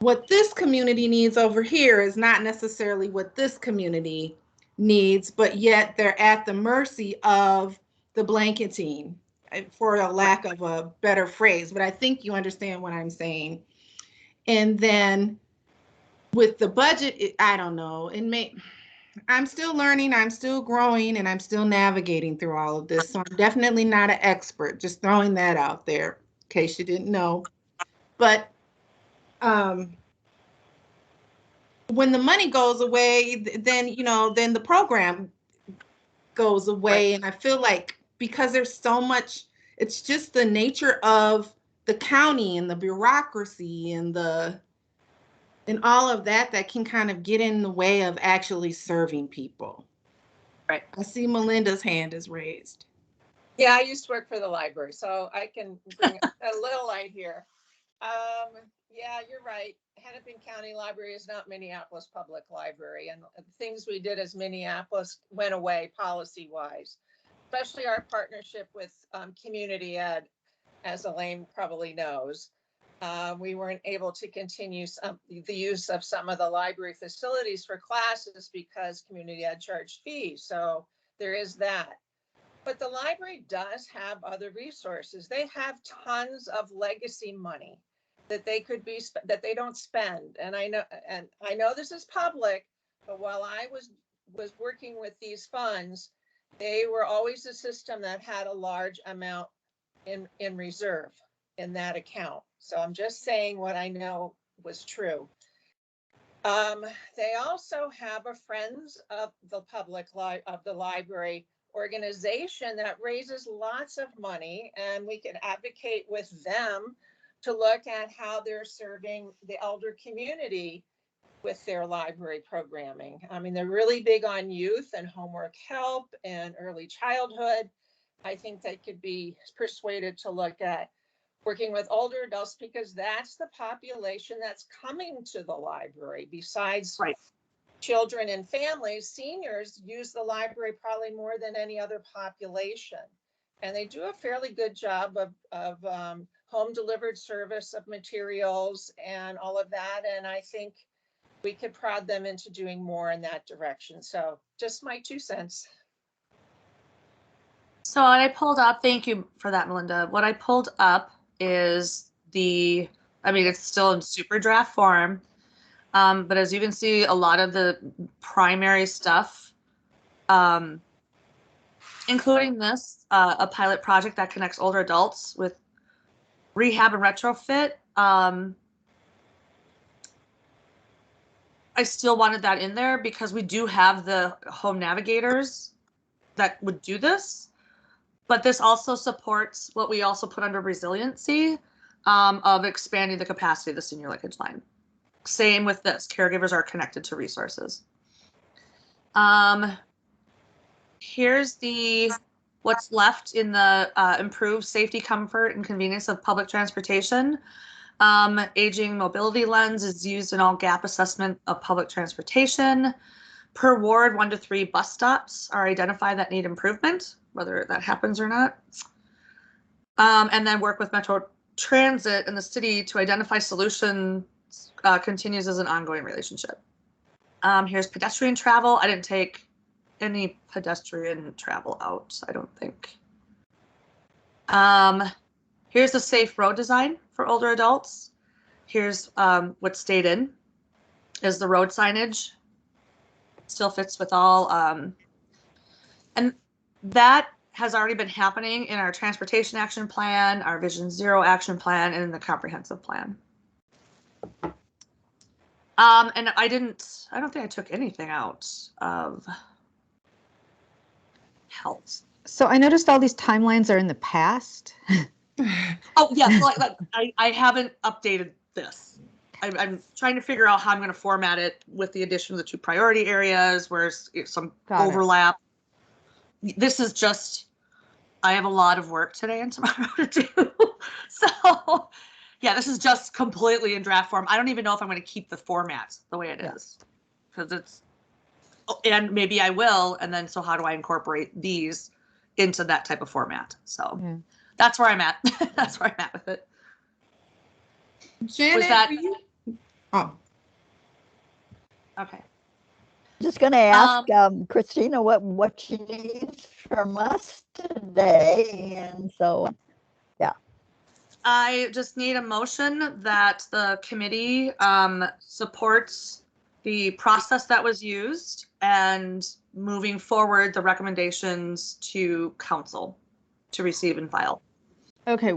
what this community needs over here is not necessarily what this community needs, but yet they're at the mercy of the blanketing, for a lack of a better phrase, but I think you understand what I'm saying. And then with the budget, I don't know, I'm still learning, I'm still growing, and I'm still navigating through all of this. So I'm definitely not an expert, just throwing that out there in case you didn't know. But when the money goes away, then, you know, then the program goes away. And I feel like because there's so much, it's just the nature of the county and the bureaucracy and all of that can kind of get in the way of actually serving people. Right. I see Melinda's hand is raised. Yeah, I used to work for the library, so I can bring a little light here. Yeah, you're right. Hennepin County Library is not Minneapolis Public Library, and things we did as Minneapolis went away policy-wise, especially our partnership with Community Ed, as Elaine probably knows. We weren't able to continue the use of some of the library facilities for classes because Community Ed charged fees, so there is that. But the library does have other resources. They have tons of legacy money that they could be, that they don't spend. And I know this is public, but while I was working with these funds, they were always a system that had a large amount in reserve in that account. So I'm just saying what I know was true. They also have a Friends of the Library organization that raises lots of money, and we can advocate with them to look at how they're serving the elder community with their library programming. I mean, they're really big on youth and homework help and early childhood. I think they could be persuaded to look at working with older adults, because that's the population that's coming to the library. Besides children and families, seniors use the library probably more than any other population. And they do a fairly good job of home delivered service of materials and all of that. And I think we could prod them into doing more in that direction. So just my 2 cents. So what I pulled up, thank you for that, Melinda. What I pulled up is it's still in super draft form. But as you can see, a lot of the primary stuff, including this, a pilot project that connects older adults with rehab and retrofit. I still wanted that in there because we do have the home navigators that would do this, but this also supports what we also put under resiliency, of expanding the capacity of the senior linkage line. Same with this, caregivers are connected to resources. Here's what's left in the improved safety, comfort, and convenience of public transportation. Aging mobility lens is used in all gap assessment of public transportation. Per ward, 1 to 3 bus stops are identified that need improvement, whether that happens or not. And then work with Metro Transit and the city to identify solutions continues as an ongoing relationship. Here's pedestrian travel. I didn't take any pedestrian travel out, I don't think. Here's a safe road design for older adults. Here's what stayed in is the road signage. Still fits with all. And that has already been happening in our transportation action plan, our Vision Zero action plan, and in the comprehensive plan. And I don't think I took anything out of health. So I noticed all these timelines are in the past. Oh yes, I haven't updated this. I'm trying to figure out how I'm going to format it with the addition of the 2 priority areas, where some overlap. This is just, I have a lot of work today and tomorrow to do. So yeah, this is just completely in draft form. I don't even know if I'm going to keep the format the way it is, because it's, and maybe I will. And then, so how do I incorporate these into that type of format? So that's where I'm at. That's where I'm at with it. Janet, was that? Oh. Okay. Just going to ask Christina what she needs from us today, and so yeah. I just need a motion that the committee supports the process that was used and moving forward the recommendations to council to receive and file. Okay.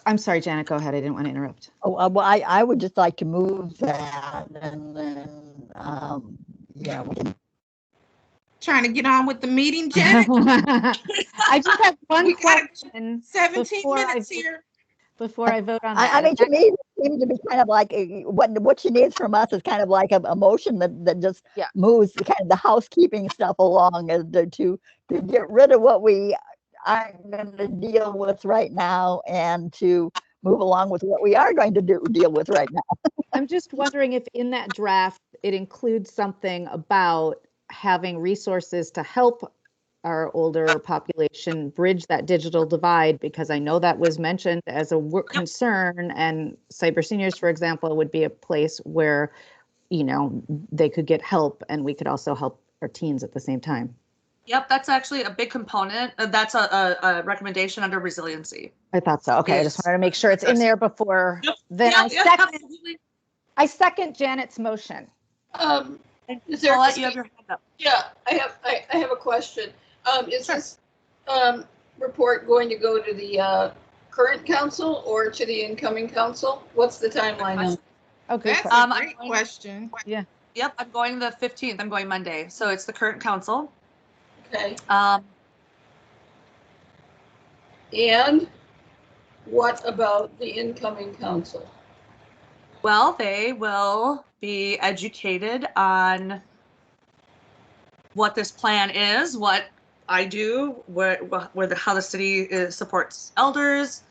I'm sorry, Janet, go ahead. I didn't want to interrupt. Oh, well, I would just like to move that, and then yeah, we can. Trying to get on with the meeting, Janet. I just have one question. 17 minutes here. Before I vote on that. I mean, to me, it seems to be kind of like what she needs from us is kind of like a motion that just moves kind of the housekeeping stuff along, to get rid of what we aren't going to deal with right now, and to move along with what we are going to deal with right now. I'm just wondering if in that draft it includes something about having resources to help our older population bridge that digital divide, because I know that was mentioned as a concern, and cyber seniors, for example, would be a place where, they could get help, and we could also help our teens at the same time. Yep, that's actually a big component. That's a recommendation under resiliency. I thought so. Okay, I just wanted to make sure it's in there before. Yep. Then Absolutely. I second Janet's motion. Is there I'll let you have your hand up. Yeah, I have a question. Is Sure. this report going to go to the current council or to the incoming council? What's the timeline on? Okay. That's I'm a great going- question. Yeah. Yep, I'm going the 15th. I'm going Monday. So it's the current council. Okay. Um, And what about the incoming council? well, they will be educated on what this plan is, what I do, how the city supports elders.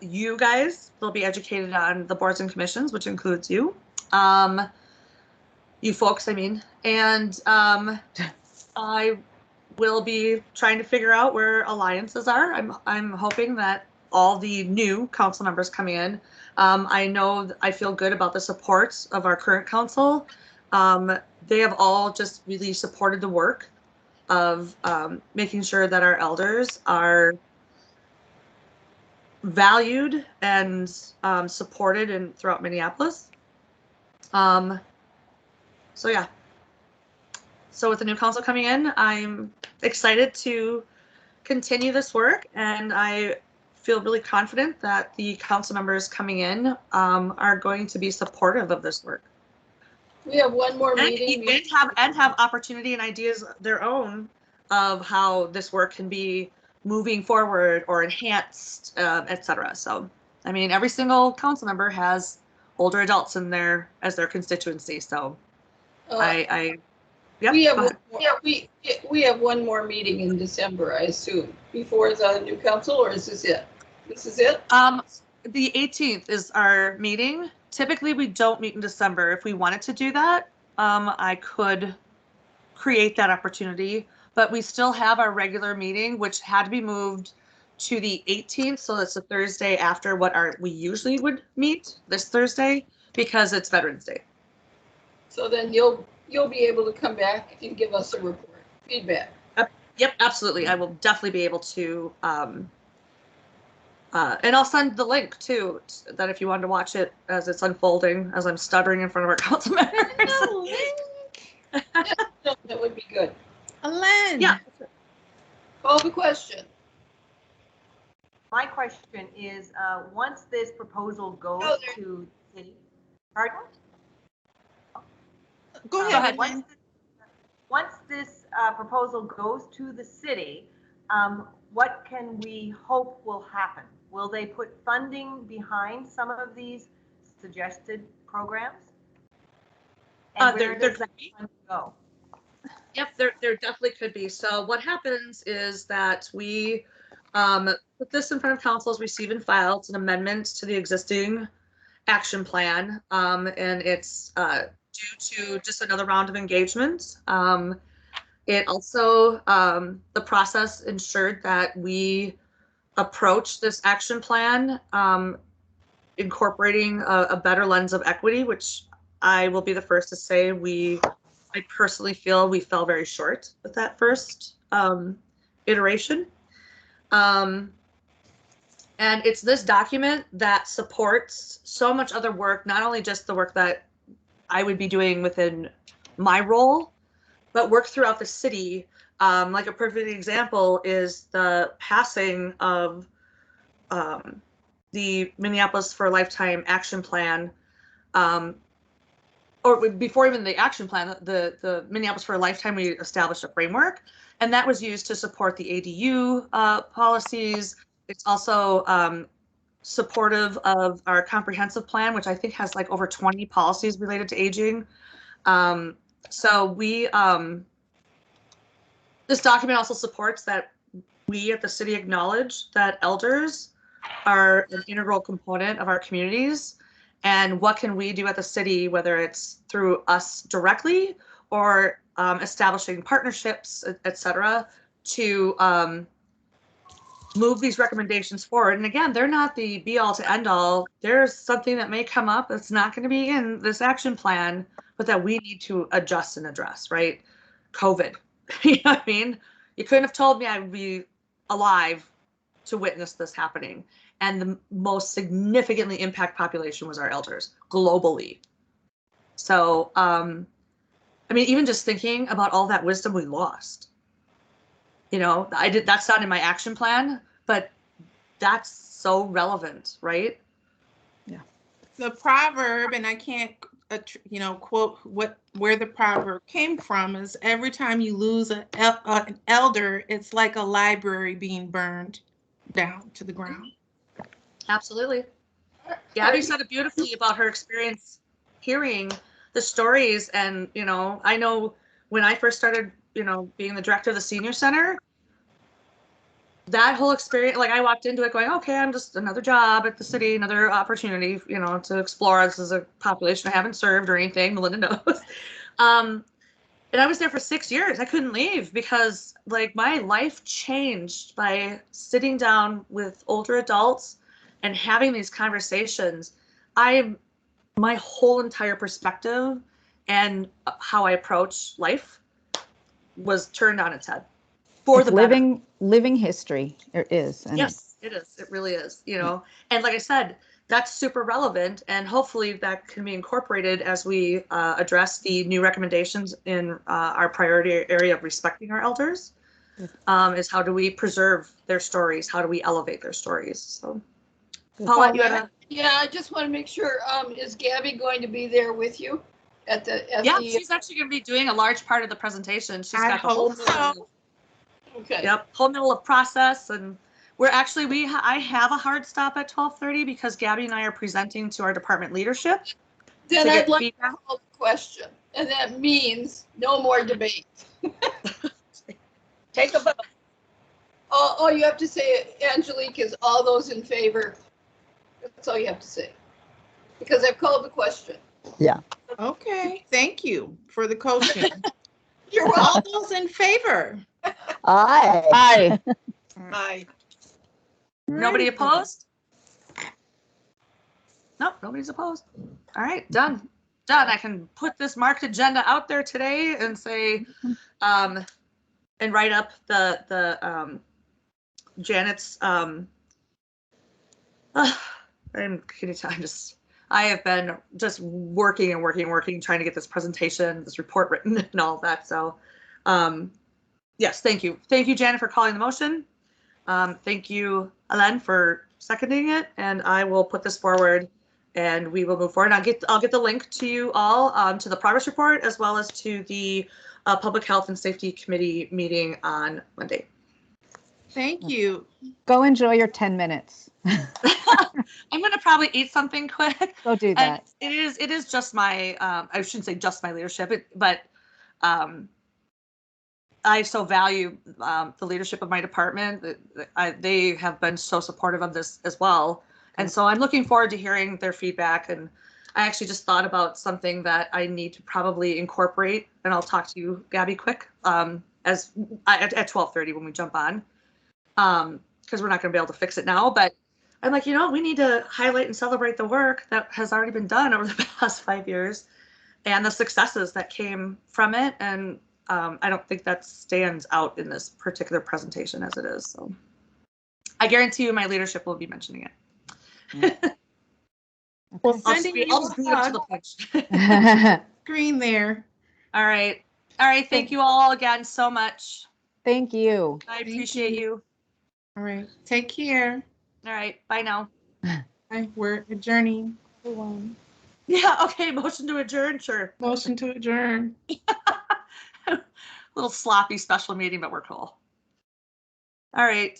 You guys will be educated on the boards and commissions, which includes you. You folks, I mean, and I will be trying to figure out where alliances are. I'm hoping that all the new council members come in. I feel good about the support of our current council. They have all just really supported the work of making sure that our elders are valued and supported throughout Minneapolis. So yeah. So with the new council coming in, I'm excited to continue this work, and I feel really confident that the council members coming in are going to be supportive of this work. We have one more meeting. And have opportunity and ideas of their own of how this work can be moving forward or enhanced, etc. So, I mean, every single council member has older adults in there as their constituency. So, yep, We have one more meeting in December, I assume, before the new council, or is this it? This is it? The 18th is our meeting. Typically, we don't meet in December. If we wanted to do that, I could create that opportunity, but we still have our regular meeting, which had to be moved to the 18th. So that's the Thursday after we usually would meet, this Thursday, because it's Veterans Day. So then you'll be able to come back and give us a report, feedback. Yep, absolutely. I will definitely be able to, and I'll send the link too, that if you wanted to watch it as it's unfolding, as I'm stuttering in front of our council members. That would be good. Alen. Yeah. Call the question. My question is, once this proposal goes to city, pardon? Go ahead. Once this proposal goes to the city, what can we hope will happen? Will they put funding behind some of these suggested programs? And where does that fund go? Yep, there definitely could be. So what happens is that we put this in front of council, receive and file. It's an amendment to the existing action plan, and it's due to just another round of engagement. It also, the process ensured that we approach this action plan incorporating a better lens of equity, which I will be the first to say I personally feel we fell very short with that first iteration. And it's this document that supports so much other work, not only just the work that I would be doing within my role, but work throughout the city. Like a perfect example is the passing of the Minneapolis for a Lifetime action plan, or before even the action plan, the Minneapolis for a Lifetime, we established a framework, and that was used to support the ADU policies. It's also supportive of our comprehensive plan, which I think has like over 20 policies related to aging. So this document also supports that we at the city acknowledge that elders are an integral component of our communities, and what can we do at the city, whether it's through us directly or establishing partnerships, et cetera, to move these recommendations forward. And again, they're not the be all to end all. There's something that may come up that's not going to be in this action plan, but that we need to adjust and address, right? COVID, You know what I mean? You couldn't have told me I would be alive to witness this happening. And the most significantly impact population was our elders globally. So, I mean, even just thinking about all that wisdom we lost, you know, that's not in my action plan, but that's so relevant, right? Yeah. The proverb, and I can't, quote where the proverb came from, is every time you lose an elder, it's like a library being burned down to the ground. Absolutely. Gabby said it beautifully about her experience hearing the stories. And, you know, I know when I first started, you know, being the director of the senior center, that whole experience, like I walked into it going, okay, I'm just another job at the city, another opportunity, you know, to explore. This is a population I haven't served or anything. Melinda knows. And I was there for 6 years. I couldn't leave because like my life changed by sitting down with older adults and having these conversations. My whole entire perspective and how I approach life was turned on its head. For it's the better. living history. It is. And Yes, it is. It really is, you know. And like I said, that's super relevant, and hopefully that can be incorporated as we address the new recommendations in our priority area of respecting our elders. Is how do we preserve their stories? How do we elevate their stories? So, Paulette, you had Yeah, I just want to make sure, is Gabby going to be there with you at the? Yeah, she's actually going to be doing a large part of the presentation. She's got the whole middle. Okay. Yep, whole middle of process, and we're actually I have a hard stop at 12:30 because Gabby and I are presenting to our department leadership. Then I'd like to call the question, and that means no more debate. Take a vote. All you have to say, Angelique, is all those in favor. That's all you have to say, because I've called the question. Yeah. Okay, thank you for the coaching. You're welcome. All those in favor? Aye. Aye. Nobody opposed? Nope, nobody's opposed. All right, done. Done. I can put this marked agenda out there today and say, and write up the Janet's. I have been just working, trying to get this presentation, this report written, and all of that. So, yes, thank you, Janet, for calling the motion. Thank you, Ellen, for seconding it, and I will put this forward, and we will move forward. I'll get the link to you all to the progress report as well as to the Public Health and Safety Committee meeting on Monday. Thank you. Go enjoy your 10 minutes. I'm gonna probably eat something quick. Go do that. And it is just my I shouldn't say just my leadership, but I so value the leadership of my department. They have been so supportive of this as well. And so I'm looking forward to hearing their feedback. And I actually just thought about something that I need to probably incorporate, and I'll talk to you, Gabby, quick, at 12:30 when we jump on, because we're not going to be able to fix it now. But I'm like, we need to highlight and celebrate the work that has already been done over the past 5 years and the successes that came from it. And I don't think that stands out in this particular presentation as it is. So I guarantee you my leadership will be mentioning it. Well, I'll sending just you beat up to the punch. screen there. All right. Thank you all again so much. Thank you. I appreciate you. All right. Take care. All right. Bye now. Bye. We're adjourning. Everyone. Yeah. Okay. Motion to adjourn. Sure. Motion to adjourn. Little sloppy special meeting, but we're cool. All right.